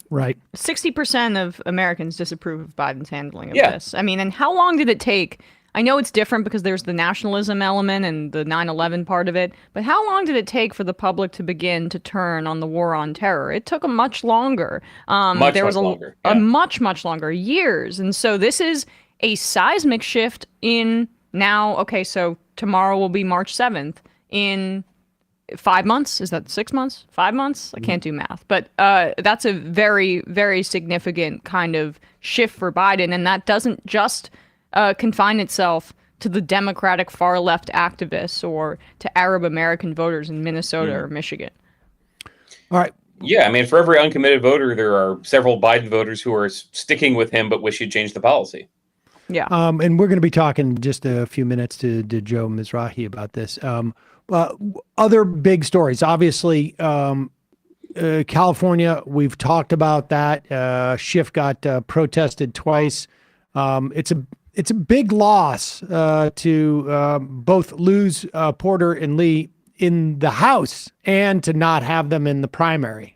Right. 60% of Americans disapprove of Biden's handling of this. And how long did it take? I know it's different because there's the nationalism element and the 9/11 part of it, but how long did it take for the public to begin to turn on the war on terror? It took much longer. There was much longer, years. And so this is a seismic shift in now. Okay, so tomorrow will be March 7th. In 5 months, is that 6 months? 5 months? I can't do math, but that's a very, very significant kind of shift for Biden, and that doesn't just confine itself to the Democratic far left activists or to Arab American voters in Minnesota or Michigan. All right. Yeah, for every uncommitted voter, there are several Biden voters who are sticking with him but wish he'd changed the policy. Yeah. And we're going to be talking just a few minutes to Joe Mizrahi about this. Other big stories, obviously, California, we've talked about that. Schiff got protested twice. It's a big loss to both lose Porter and Lee in the House and to not have them in the primary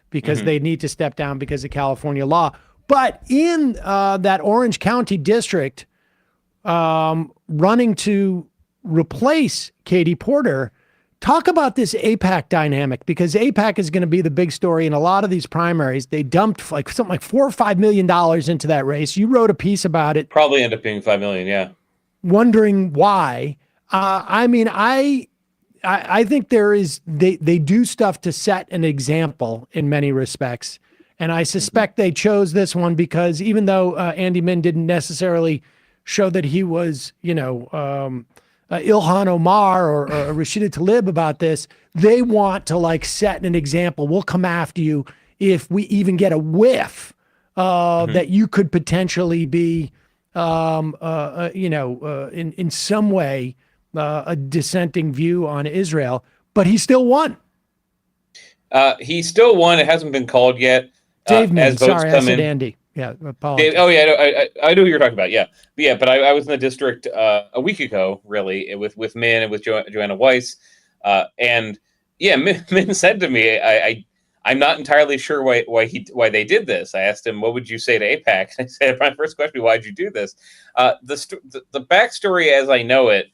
because they need to step down because of California law. But in that Orange County district, running to replace Katie Porter, talk about this AIPAC dynamic, because AIPAC is going to be the big story in a lot of these primaries. They dumped something like $4 or $5 million into that race. You wrote a piece about it. Probably end up being $5 million, yeah. Wondering why. I think they do stuff to set an example in many respects. And I suspect they chose this one because even though Andy Min didn't necessarily show that he was, Ilhan Omar or Rashida Tlaib about this, they want to set an example. We'll come after you if we even get a whiff that you could potentially be, in some way, a dissenting view on Israel. But he still won. He still won. It hasn't been called yet. Dave Min, as votes sorry, come I said in. Andy. Yeah, apologies. I know who you're talking about. Yeah, but I was in the district a week ago, really, with Min and with Joanna Weiss, Min said to me, I'm not entirely sure why they did this. I asked him, what would you say to AIPAC? I said, my first question, why'd you do this? The backstory, as I know it,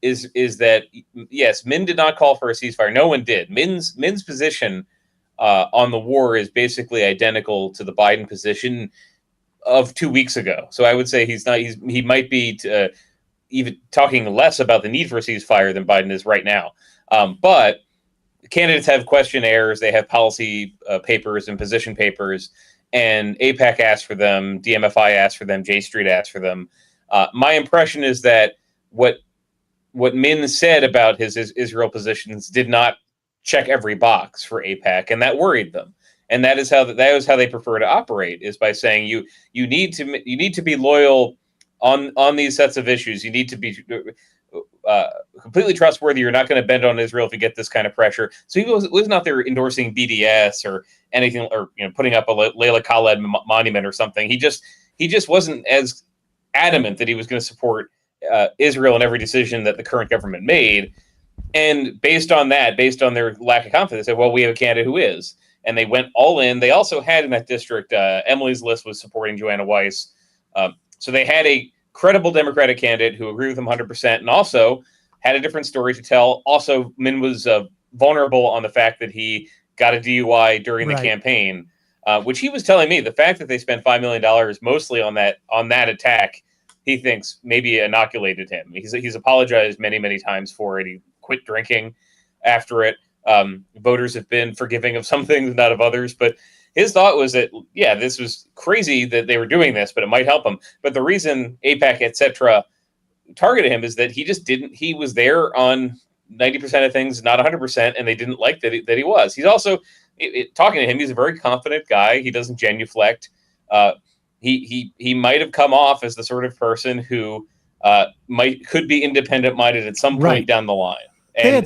is that yes, Min did not call for a ceasefire. No one did. Min's position on the war is basically identical to the Biden position of 2 weeks ago. So I would say he might be even talking less about the need for a ceasefire than Biden is right now. But candidates have questionnaires, they have policy papers and position papers, and AIPAC asked for them, DMFI asked for them, J Street asked for them. My impression is that what Min said about his Israel positions did not check every box for AIPAC, and that worried them. And that is how they prefer to operate, is by saying you need to be loyal on these sets of issues. You need to be completely trustworthy. You're not going to bend on Israel if you get this kind of pressure. So he was not there endorsing BDS or anything, or putting up a Leila Khaled monument or something. He just wasn't as adamant that he was going to support Israel in every decision that the current government made. And based on their lack of confidence, they said, well, we have a candidate who is. And they went all in. They also had in that district, Emily's list was supporting Joanna Weiss. So they had a credible Democratic candidate who agreed with them 100% and also had a different story to tell. Also, Min was vulnerable on the fact that he got a DUI during the campaign, which he was telling me the fact that they spent $5 million mostly on that attack, he thinks maybe inoculated him. He's apologized many times for it. He quit drinking after it. Voters have been forgiving of some things, not of others. But his thought was that, yeah, this was crazy that they were doing this, but it might help him. But the reason AIPAC, etc., targeted him is that he was there on 90% of things, not 100%, and they didn't like that he was. He's also, talking to him, he's a very confident guy. He doesn't genuflect. He might have come off as the sort of person who could be independent-minded at some point down the line. And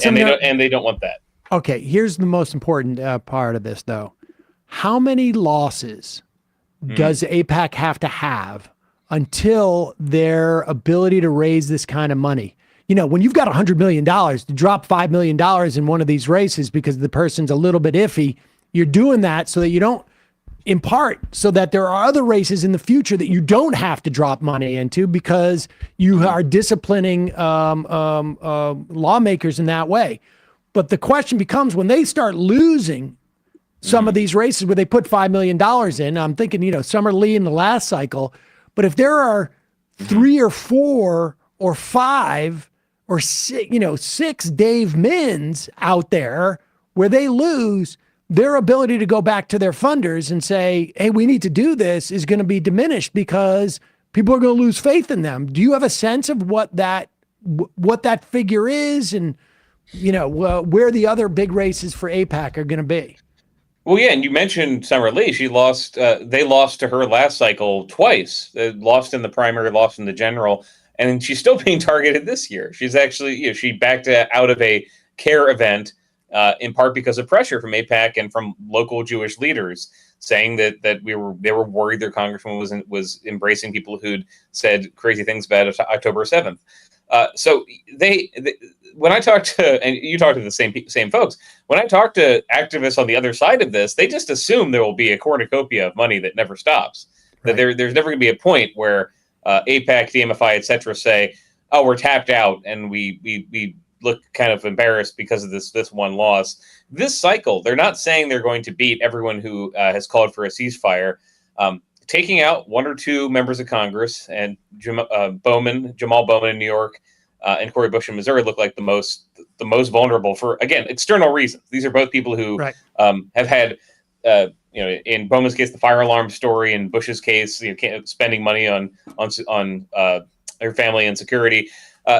they don't want that. Okay, here's the most important part of this, though. How many losses does AIPAC have to have until their ability to raise this kind of money? You know, when you've got $100 million to drop $5 million in one of these races because the person's a little bit iffy, you're doing that so that you don't, in part, so that there are other races in the future that you don't have to drop money into because you are disciplining lawmakers in that way. But the question becomes when they start losing some of these races where they put $5 million in, I'm thinking, you know, Summer Lee in the last cycle, but if there are 3 or 4 or 5 or 6 Dave Mins out there where they lose, their ability to go back to their funders and say, hey, we need to do this is going to be diminished because people are going to lose faith in them. Do you have a sense of what that figure is and, you know, where the other big races for AIPAC are going to be? Well, yeah, and you mentioned Summer Lee. She lost. They lost to her last cycle twice. Lost in the primary, lost in the general, and she's still being targeted this year. She's actually, she backed out of a CARE event in part because of pressure from AIPAC and from local Jewish leaders, saying that they were worried their congressman was embracing people who'd said crazy things about October 7th. So when I talk to, and you talk to the same folks, when I talk to activists on the other side of this, they just assume there will be a cornucopia of money that never stops. That there's never going to be a point where AIPAC, DMFI, et cetera, say, oh, we're tapped out and we look kind of embarrassed because of this one loss. This cycle, they're not saying they're going to beat everyone who has called for a ceasefire. Taking out 1 or 2 members of Congress and Jamal Bowman in New York and Cori Bush in Missouri look like the most vulnerable for, again, external reasons. These are both people who have had, in Bowman's case, the fire alarm story. In Bush's case, spending money on their family and security.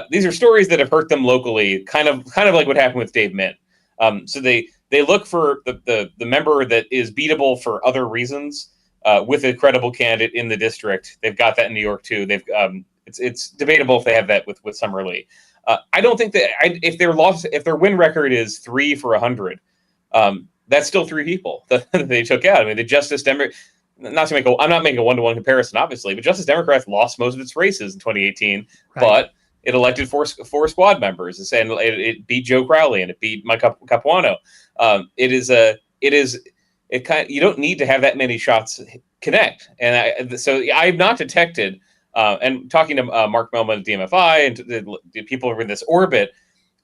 These are stories that have hurt them locally, kind of like what happened with Dave Mint. So they look for the member that is beatable for other reasons. With a credible candidate in the district. They've got that in New York too. It's debatable if they have that with Summer Lee. I don't think that if their win record is 3 for 100, that's still 3 people that they took out. I mean, the Justice Democrats, I'm not making a 1-to-1 comparison, obviously, but Justice Democrats lost most of its races in 2018, but it elected four squad members, and it beat Joe Crowley and it beat Mike Capuano. You don't need to have that many shots connect. And so I've not detected, and talking to Mark Melman at DMFI and the people who are in this orbit,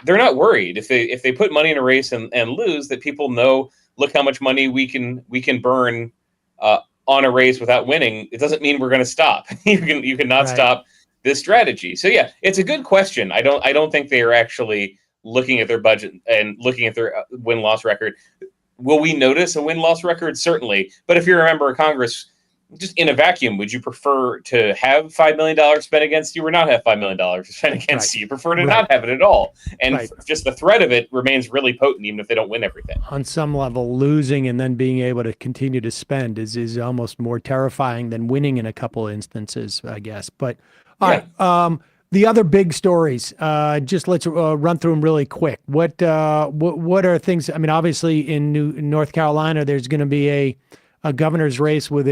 they're not worried if they put money in a race and lose, that people know, look how much money we can burn on a race without winning. It doesn't mean we're going to stop. You cannot stop this strategy. So yeah, it's a good question. I don't think they are actually looking at their budget and looking at their win-loss record. Will we notice a win-loss record? Certainly. But if you're a member of Congress, just in a vacuum, would you prefer to have $5 million spent against you or not have $5 million spent against you? You prefer to not have it at all. And just the threat of it remains really potent, even if they don't win everything. On some level, losing and then being able to continue to spend is almost more terrifying than winning in a couple of instances, I guess. But all right. The other big stories, just let's run through them really quick. What are things? I mean, obviously in North Carolina, there's going to be a governor's race with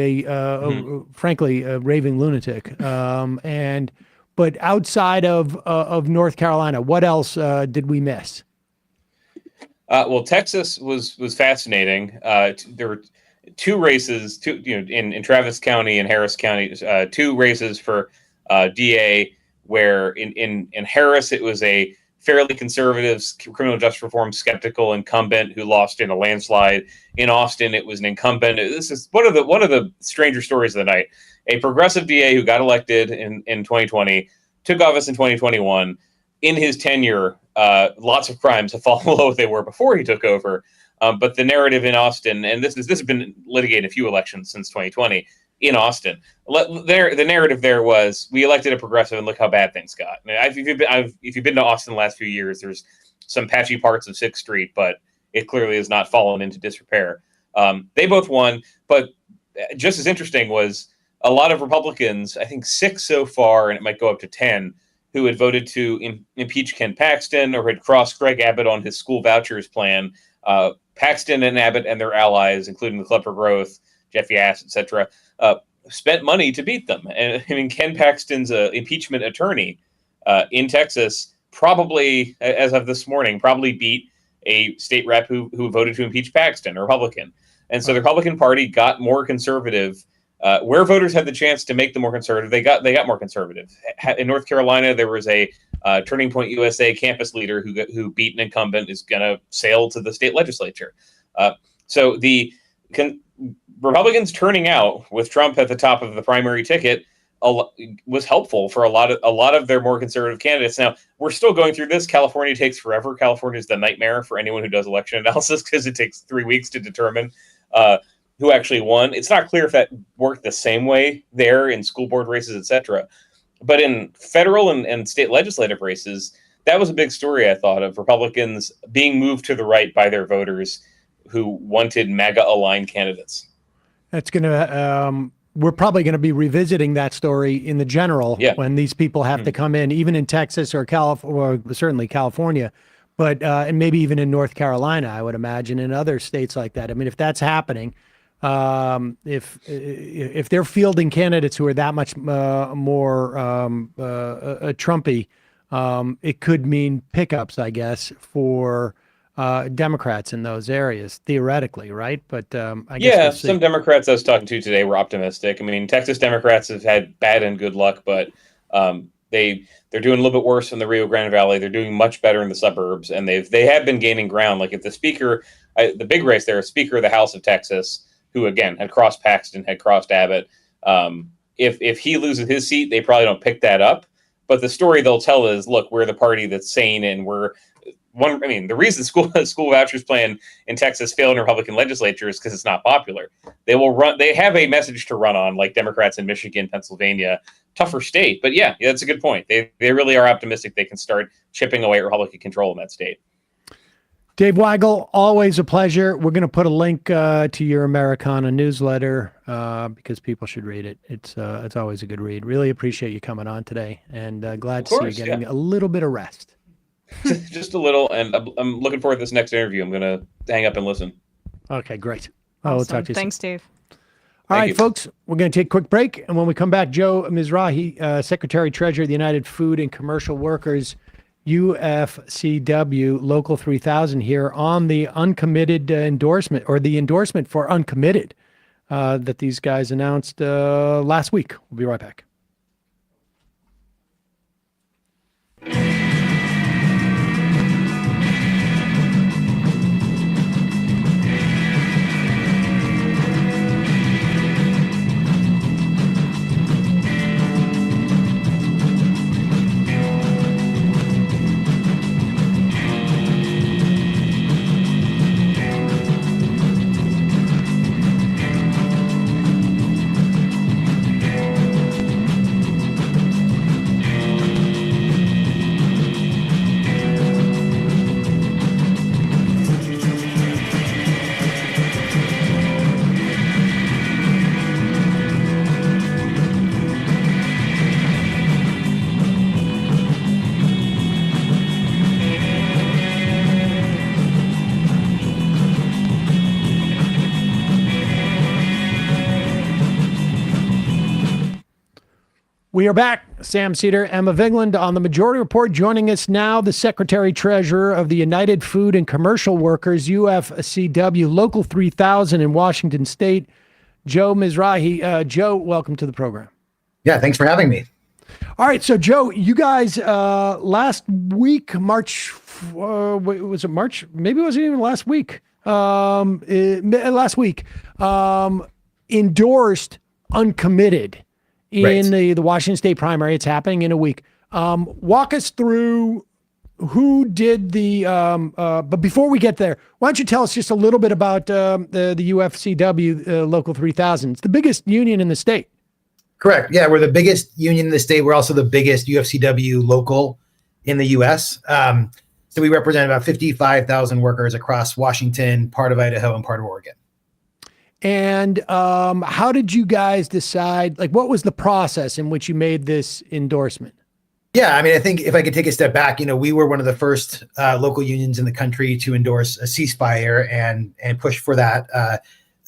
frankly, a raving lunatic. But outside of North Carolina, what else did we miss? Well, Texas was fascinating. There were 2 races, in Travis County and Harris County, 2 races for DA. Where in Harris it was a fairly conservative, criminal justice reform skeptical incumbent who lost in a landslide. In Austin, it was an incumbent. This is one of the stranger stories of the night. A progressive DA who got elected in 2020, took office in 2021. In his tenure, lots of crimes have fallen below what they were before he took over. But the narrative in Austin, and this has been litigated in a few elections since 2020 in Austin. The narrative there was, we elected a progressive and look how bad things got. If you've been to Austin the last few years, there's some patchy parts of 6th Street, but it clearly has not fallen into disrepair. They both won, but just as interesting was a lot of Republicans, I think 6 so far, and it might go up to 10, who had voted to impeach Ken Paxton or had crossed Greg Abbott on his school vouchers plan. Paxton and Abbott and their allies, including the Club for Growth, Jeff Yass, etc., spent money to beat them. And I mean, Ken Paxton's impeachment attorney in Texas probably, as of this morning, probably beat a state rep who voted to impeach Paxton, a Republican. And so the Republican Party got more conservative. Where voters had the chance to make them more conservative, they got more conservative. In North Carolina, there was a Turning Point USA campus leader who beat an incumbent, is going to sail to the state legislature. So the Republicans turning out with Trump at the top of the primary ticket was helpful for a lot of their more conservative candidates. Now, we're still going through this. California takes forever. California is the nightmare for anyone who does election analysis because it takes 3 weeks to determine who actually won. It's not clear if that worked the same way there in school board races, etc. But in federal and state legislative races, that was a big story, I thought, of Republicans being moved to the right by their voters who wanted MAGA-aligned candidates. That's going to, we're probably going to be revisiting that story in the general when these people have to come in, even in Texas or California, or certainly California, but and maybe even in North Carolina, I would imagine, and other states like that. I mean, if that's happening, if they're fielding candidates who are that much more Trumpy, it could mean pickups, I guess, for Democrats in those areas, theoretically, right? But I guess we'll see. Some Democrats I was talking to today were optimistic. I mean, Texas Democrats have had bad and good luck, but they're doing a little bit worse in the Rio Grande Valley. They're doing much better in the suburbs, and they have been gaining ground. Like if the speaker, the big race there, Speaker of the House of Texas, who again had crossed Paxton, had crossed Abbott. If he loses his seat, they probably don't pick that up. But the story they'll tell is, look, we're the party that's sane, and we're one. I mean, the reason school vouchers plan in Texas failed in Republican legislature is because it's not popular. They will run. They have a message to run on, like Democrats in Michigan, Pennsylvania, tougher state. But yeah, that's a good point. They really are optimistic they can start chipping away at Republican control in that state. Dave Weigel, always a pleasure. We're going to put a link to your Americana newsletter because people should read it. It's always a good read. Really appreciate you coming on today, and glad to see you getting a little bit of rest. Just a little, and I'm looking forward to this next interview. I'm going to hang up and listen. Okay, great. Awesome. We'll talk to you Thanks, soon. Dave. All right, folks, we're going to take a quick break, and when we come back, Joe Mizrahi, Secretary-Treasurer of the United Food and Commercial Workers, UFCW Local 3000 here on the uncommitted endorsement, or the endorsement for Uncommitted that these guys announced last week. We'll be right back. We are back. Sam Seder, Emma Vigland on the Majority Report. Joining us now, the Secretary-Treasurer of the United Food and Commercial Workers, UFCW, Local 3000 in Washington State, Joe Mizrahi. Joe, welcome to the program. Yeah, thanks for having me. All right, so Joe, you guys last week, was it March? Maybe it wasn't even last week. Last week, endorsed Uncommitted in the Washington State primary. It's happening in a week. Walk us through who did the. But before we get there, why don't you tell us just a little bit about the UFCW Local 3000? It's the biggest union in the state. Correct. Yeah, we're the biggest union in the state. We're also the biggest UFCW local in the U.S. So we represent about 55,000 workers across Washington, part of Idaho, and part of Oregon. And how did you guys decide, like, what was the process in which you made this endorsement? Yeah, I mean, I think if I could take a step back, we were one of the first local unions in the country to endorse a ceasefire and push for that.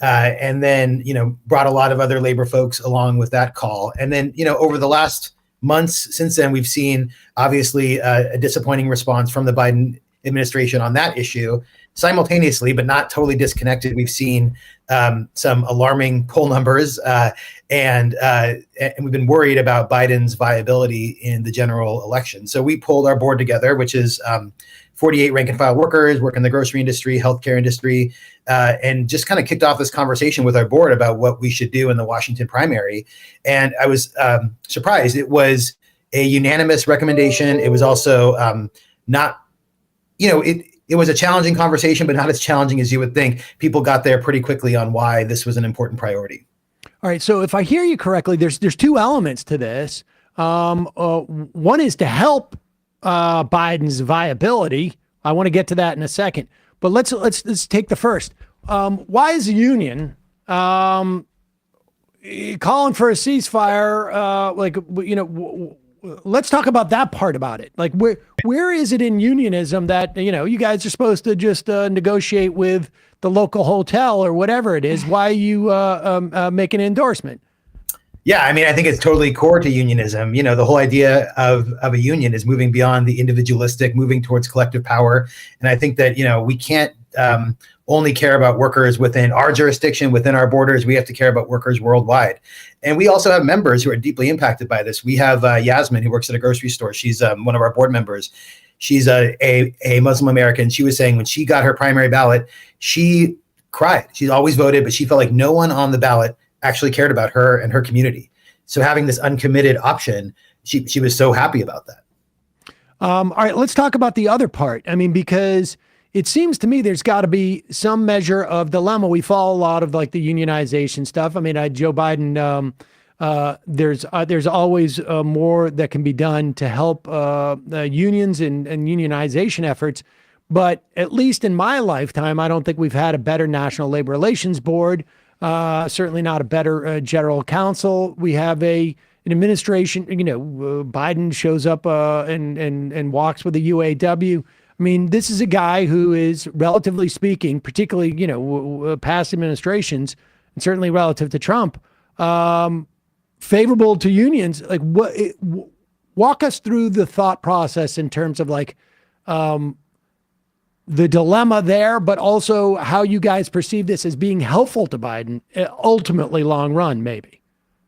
And then, brought a lot of other labor folks along with that call. And then, over the last months since then, we've seen obviously a disappointing response from the Biden administration on that issue. Simultaneously, but not totally disconnected, we've seen some alarming poll numbers, and we've been worried about Biden's viability in the general election. So we pulled our board together, which is 48 rank and file workers, work in the grocery industry, healthcare industry, and just kind of kicked off this conversation with our board about what we should do in the Washington primary. And I was surprised. It was a unanimous recommendation. It was also not, it was a challenging conversation, but not as challenging as you would think. People got there pretty quickly on why this was an important priority. All right. So if I hear you correctly, there's two elements to this. One is to help Biden's viability. I want to get to that in a second, but let's take the first. Why is the union calling for a ceasefire? Let's talk about that part about it. Like, where is it in unionism that, you guys are supposed to just negotiate with the local hotel or whatever it is? Why you make an endorsement? Yeah, I mean, I think it's totally core to unionism. The whole idea of a union is moving beyond the individualistic, moving towards collective power. And I think that, we can't only care about workers within our jurisdiction, within our borders. We have to care about workers worldwide. And we also have members who are deeply impacted by this. We have Yasmin, who works at a grocery store. She's one of our board members. She's a Muslim American. She was saying when she got her primary ballot, she cried. She's always voted, but she felt like no one on the ballot actually cared about her and her community. So having this uncommitted option, she was so happy about that. All right, let's talk about the other part. I mean, because it seems to me there's got to be some measure of dilemma. We follow a lot of like the unionization stuff. I mean, Joe Biden, there's always more that can be done to help unions and unionization efforts. But at least in my lifetime, I don't think we've had a better National Labor Relations Board. Certainly not a better general counsel. We have an administration, Biden shows up and walks with the UAW. I mean, this is a guy who is, relatively speaking, particularly, past administrations, and certainly relative to Trump, favorable to unions. Like, walk us through the thought process in terms of like the dilemma there, but also how you guys perceive this as being helpful to Biden, ultimately long run, maybe.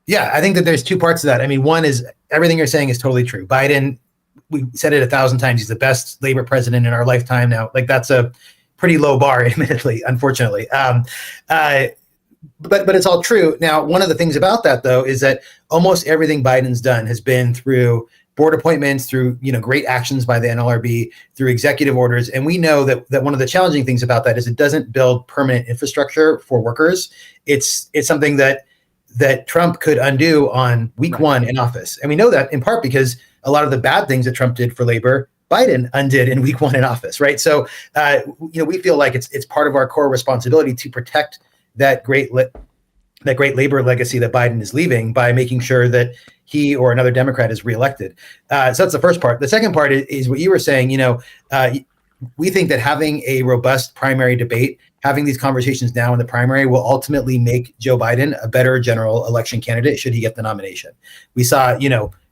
Yeah, I think that there's two parts to that. I mean, one is everything you're saying is totally true. Biden, we said it 1,000 times, he's the best labor president in our lifetime now. Like, that's a pretty low bar, admittedly, unfortunately. But it's all true. Now, one of the things about that, though, is that almost everything Biden's done has been through board appointments, through great actions by the NLRB, through executive orders. And we know that one of the challenging things about that is it doesn't build permanent infrastructure for workers. It's something that Trump could undo on week one in office. And we know that in part because a lot of the bad things that Trump did for labor, Biden undid in week one in office, right? So, we feel like it's part of our core responsibility to protect that great labor legacy that Biden is leaving by making sure that he or another Democrat is reelected. So that's the first part. The second part is what you were saying. We think that having a robust primary debate, having these conversations now in the primary, will ultimately make Joe Biden a better general election candidate should he get the nomination. We saw,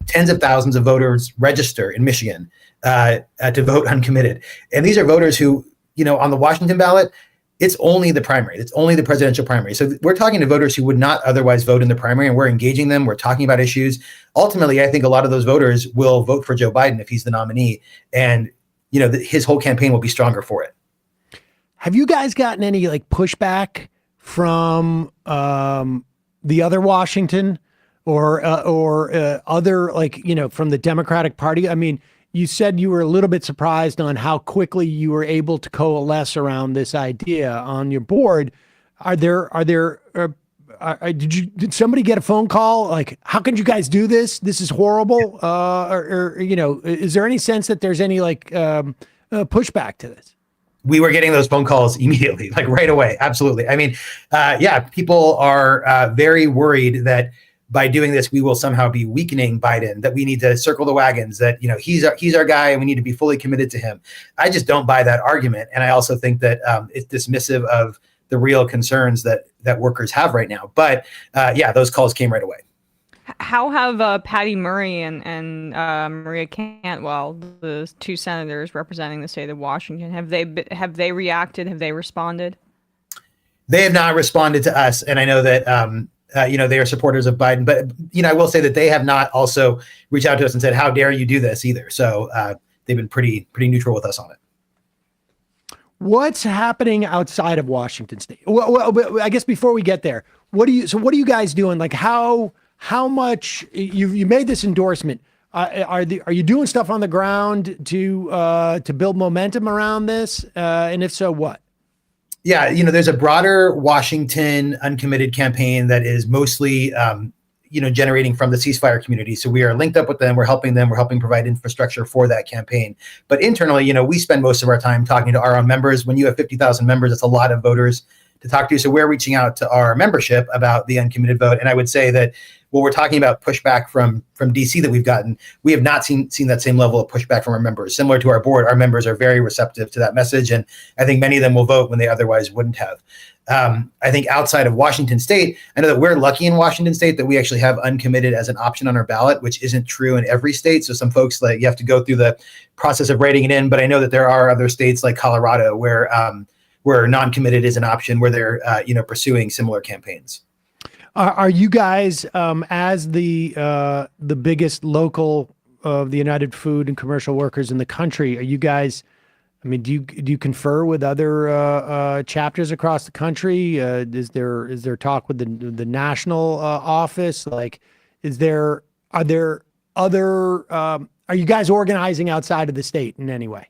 tens of thousands of voters register in Michigan to vote uncommitted. And these are voters who, on the Washington ballot, it's only the primary. It's only the presidential primary. So we're talking to voters who would not otherwise vote in the primary, and we're engaging them. We're talking about issues. Ultimately, I think a lot of those voters will vote for Joe Biden if he's the nominee, and his whole campaign will be stronger for it. Have you guys gotten any like pushback from the other Washington or other, like, from the Democratic Party? I mean, you said you were a little bit surprised on how quickly you were able to coalesce around this idea on your board. Did somebody get a phone call like, how can you guys do this? This is horrible. Is there any sense that there's any pushback to this? We were getting those phone calls immediately, like right away. Absolutely. I mean, people are very worried that by doing this, we will somehow be weakening Biden, that we need to circle the wagons, that, he's our guy and we need to be fully committed to him. I just don't buy that argument. And I also think that it's dismissive of the real concerns that workers have right now. But those calls came right away. How have Patty Murray and Maria Cantwell, the two senators representing the state of Washington, have they reacted? Have they responded? They have not responded to us, and I know that they are supporters of Biden. But I will say that they have not also reached out to us and said, "How dare you do this?" either. So they've been pretty neutral with us on it. What's happening outside of Washington State? Well, I guess before we get there, what are you guys doing? Like how much you made this endorsement? Are you doing stuff on the ground to build momentum around this? And if so, what? Yeah, there's a broader Washington Uncommitted campaign that is mostly, generating from the ceasefire community. So we are linked up with them. We're helping them. We're helping provide infrastructure for that campaign. But internally, we spend most of our time talking to our own members. When you have 50,000 members, it's a lot of voters to talk to. So we're reaching out to our membership about the uncommitted vote. And I would say that when we're talking about pushback from DC that we've gotten, we have not seen that same level of pushback from our members. Similar to our board, our members are very receptive to that message. And I think many of them will vote when they otherwise wouldn't have. I think outside of Washington State, I know that we're lucky in Washington State that we actually have uncommitted as an option on our ballot, which isn't true in every state. So some folks, like, you have to go through the process of writing it in. But I know that there are other states like Colorado where non-committed is an option, where they're pursuing similar campaigns. Are you guys, as the biggest local of the United Food and Commercial Workers in the country, are you guys? I mean, do you confer with other chapters across the country? Is there talk with the national office? Like, are you guys organizing outside of the state in any way?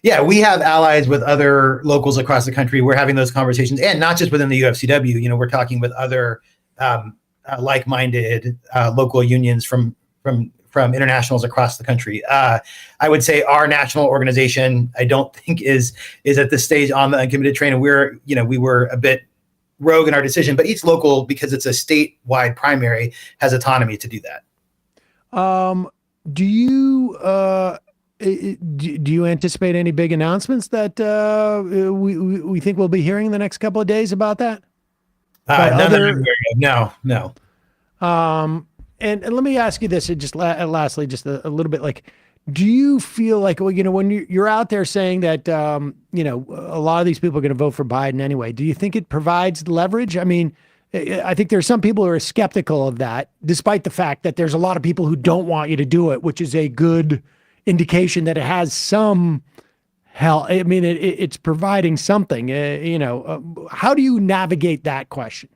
Yeah, we have allies with other locals across the country. We're having those conversations, and not just within the UFCW. We're talking with other like-minded local unions from internationals across the country. I would say our national organization, I don't think is at this stage on the uncommitted train, and we were a bit rogue in our decision. But each local, because it's a statewide primary, has autonomy to do that. Do you anticipate any big announcements that we think we'll be hearing in the next couple of days about that? No. And let me ask you this, just lastly, just a little bit, like, do you feel like, when you're out there saying that, a lot of these people are going to vote for Biden anyway, do you think it provides leverage? I mean, I think there's some people who are skeptical of that, despite the fact that there's a lot of people who don't want you to do it, which is a good indication that it has some hell. I mean, it's providing something, how do you navigate that question?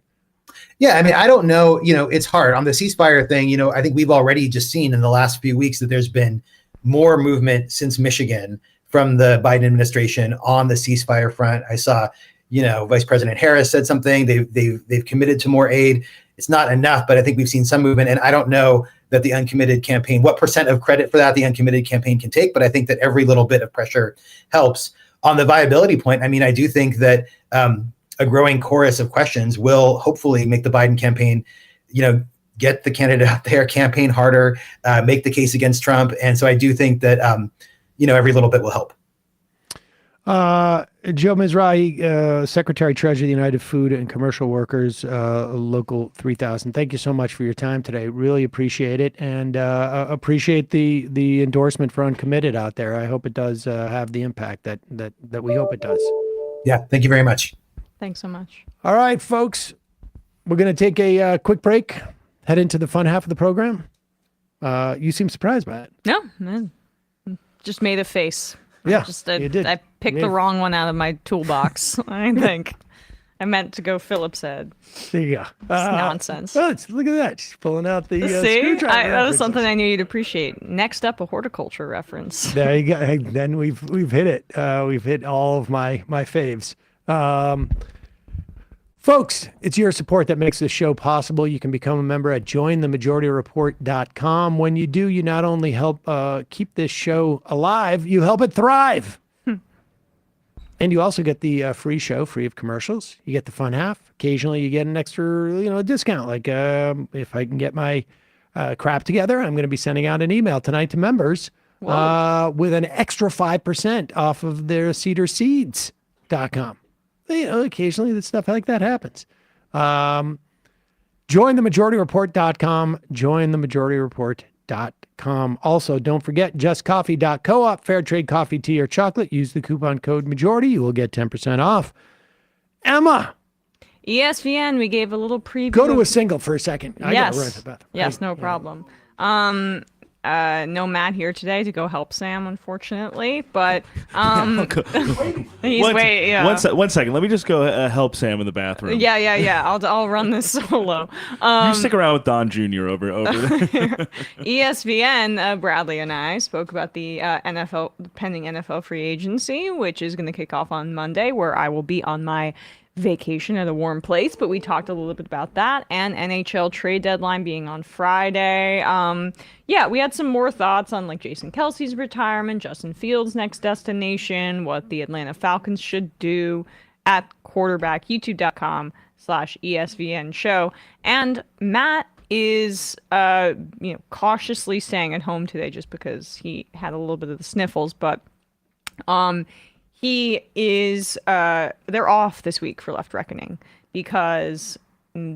Yeah, I mean, I don't know, it's hard on the ceasefire thing. I think we've already just seen in the last few weeks that there's been more movement since Michigan from the Biden administration on the ceasefire front. I saw, Vice President Harris said something. They've committed to more aid. It's not enough, but I think we've seen some movement. And I don't know that the uncommitted campaign, what % of credit for that the uncommitted campaign can take, but I think that every little bit of pressure helps. On the viability point, I mean, I do think that a growing chorus of questions will hopefully make the Biden campaign, get the candidate out there, campaign harder, make the case against Trump. And so I do think that, every little bit will help. Joe Mizrahi, Secretary Treasurer of the United Food and Commercial Workers, Local 3000. Thank you so much for your time today. Really appreciate it, and appreciate the endorsement for Uncommitted out there. I hope it does have the impact that we hope it does. Yeah, thank you very much. Thanks so much. All right, folks. We're going to take a quick break, head into the fun half of the program. You seem surprised by it. No, man. Just made a face. Yeah, you did. I picked the wrong one out of my toolbox, I think. I meant to go Phillips head. There you go. It's nonsense. Look at that. She's pulling out the See? screwdriver. That was something I knew you'd appreciate. Next up, a horticulture reference. There you go. Then we've hit it. We've hit all of my faves. Folks, it's your support that makes this show possible. You can become a member at jointhemajority.report.com. When you do, you not only help keep this show alive, you help it thrive. And you also get the free show, free of commercials. You get the fun half. Occasionally, you get an extra, discount. Like if I can get my crap together, I'm going to be sending out an email tonight to members with an extra 5% off of their cedarseeds.com. Occasionally, the stuff like that happens. Jointhemajorityreport.com. Jointhemajorityreport.com. Also, don't forget justcoffee.coop, fair trade coffee, tea, or chocolate. Use the coupon code majority. You will get 10% off. Emma. ESPN, we gave a little preview. Go to a single for a second. I yes. gotta run to the bathroom. Yes, no problem. No Matt here today to go help Sam, unfortunately, but he's waiting. One second. Let me just go help Sam in the bathroom. Yeah. I'll run this solo. You stick around with Don Jr. over there. ESPN, Bradley and I spoke about the pending NFL free agency, which is going to kick off on Monday, where I will be on my vacation at a warm place, but we talked a little bit about that, and NHL trade deadline being on Friday. We had some more thoughts on like Jason Kelce's retirement, Justin Fields' next destination, what the Atlanta Falcons should do at quarterback, youtube.com/ESPN show. And Matt is cautiously staying at home today just because he had a little bit of the sniffles, but he is, they're off this week for Left Reckoning because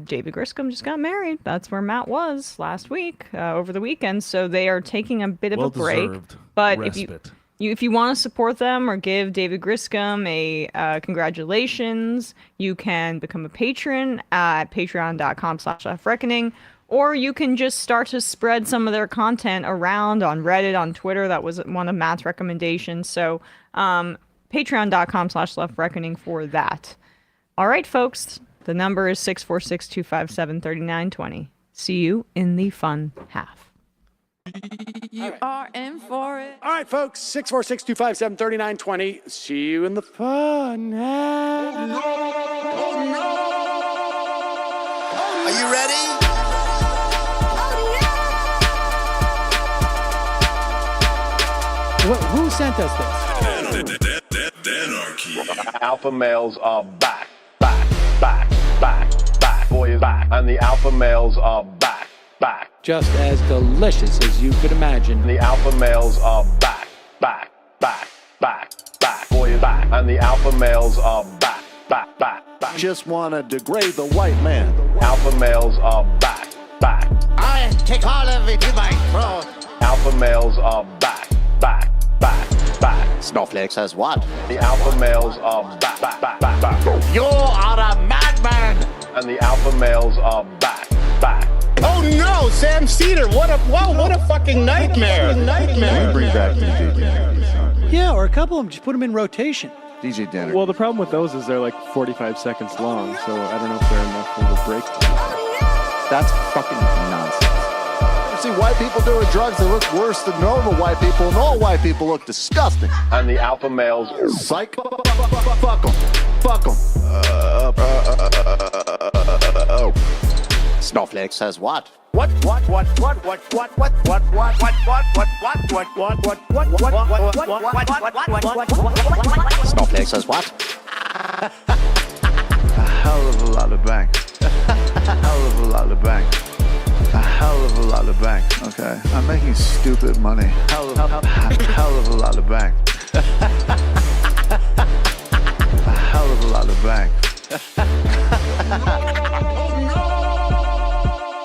David Griscom just got married. That's where Matt was last week, over the weekend. So they are taking a bit of a break. But if you want to support them or give David Griscom a congratulations, you can become a patron at patreon.com/leftreckoning. Or you can just start to spread some of their content around on Reddit, on Twitter. That was one of Matt's recommendations. So, patreon.com/leftreckoning for that. All right, folks. The number is 646-257-3920. See you in the fun half. You are in for it. All right, folks. 646-257-3920. See you in the fun half. Are you ready? Who sent us this? Alpha males are back. Boy is back. And the alpha males are back. Just as delicious as you could imagine. The alpha males are back. Boy is back. And the alpha males are back. Just want to degrade the white man. Alpha males are back. I take all of it in my throat. Alpha males are back. Snowflake says what? The alpha males are back. You are a madman! And the alpha males are back. Oh no, Sam Seder! What a fucking nightmare! Bring back DJ Danner. Yeah, or a couple of them. Just put them in rotation. DJ Danner. Well, the problem with those is they're like 45 seconds long, so I don't know if they're enough of a break. That's fucking nonsense. See white people doing drugs, they look worse than normal white people, and all white people look disgusting. And the alpha males, psych, fuck them. Snowflake says what? Snowflake says what? A hell of a lot of bank. A hell of a lot of bank. Okay, I'm making stupid money. Hell of a lot of bank. A hell of a lot of bank.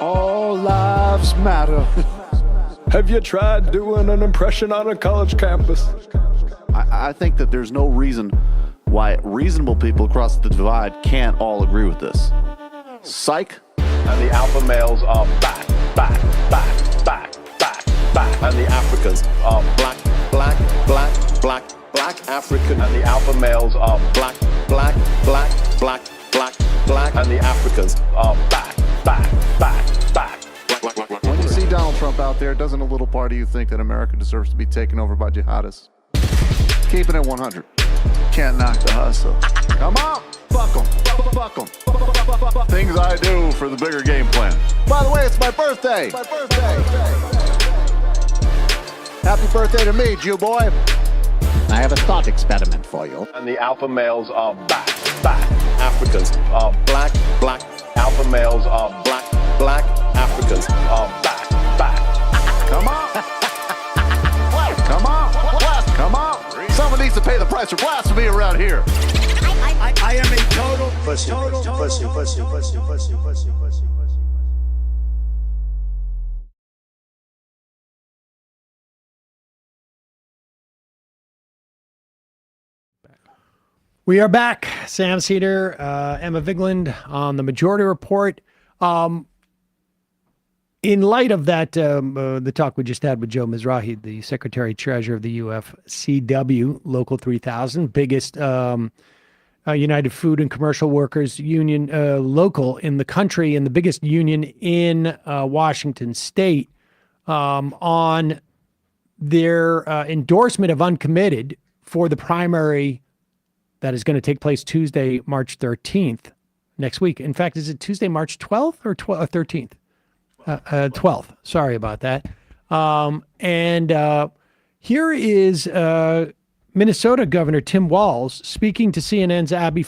All lives matter. Have you tried doing an impression on a college campus? I think that there's no reason why reasonable people across the divide can't all agree with this. Psych. And the alpha males are back. And the Africans are black African. And the alpha males are black. And the Africans are back. When you see Donald Trump out there, doesn't a little part of you think that America deserves to be taken over by jihadists? Keeping it 100. Can't knock the hustle. Come on, fuck 'em. Things I do for the bigger game plan. By the way, it's my birthday. Happy birthday to me, Jew boy. I have a thought experiment for you. And the alpha males are back. Africans are black. Alpha males are black. Africans are back. Come on. Come on. Someone needs to pay the price for blasphemy around here. I am a total pussy. We are back. Sam Seder, Emma Vigeland on the Majority Report. In light of that, the talk we just had with Joe Mizrahi, the Secretary-Treasurer of the UFCW, Local 3000, biggest United Food and Commercial Workers Union local in the country and the biggest union in Washington State, on their endorsement of Uncommitted for the primary that is going to take place Tuesday, March 13th, next week. In fact, is it Tuesday, March 12th or 13th? 12th. Sorry about that. Here is Minnesota Governor Tim Walz speaking to CNN's Abby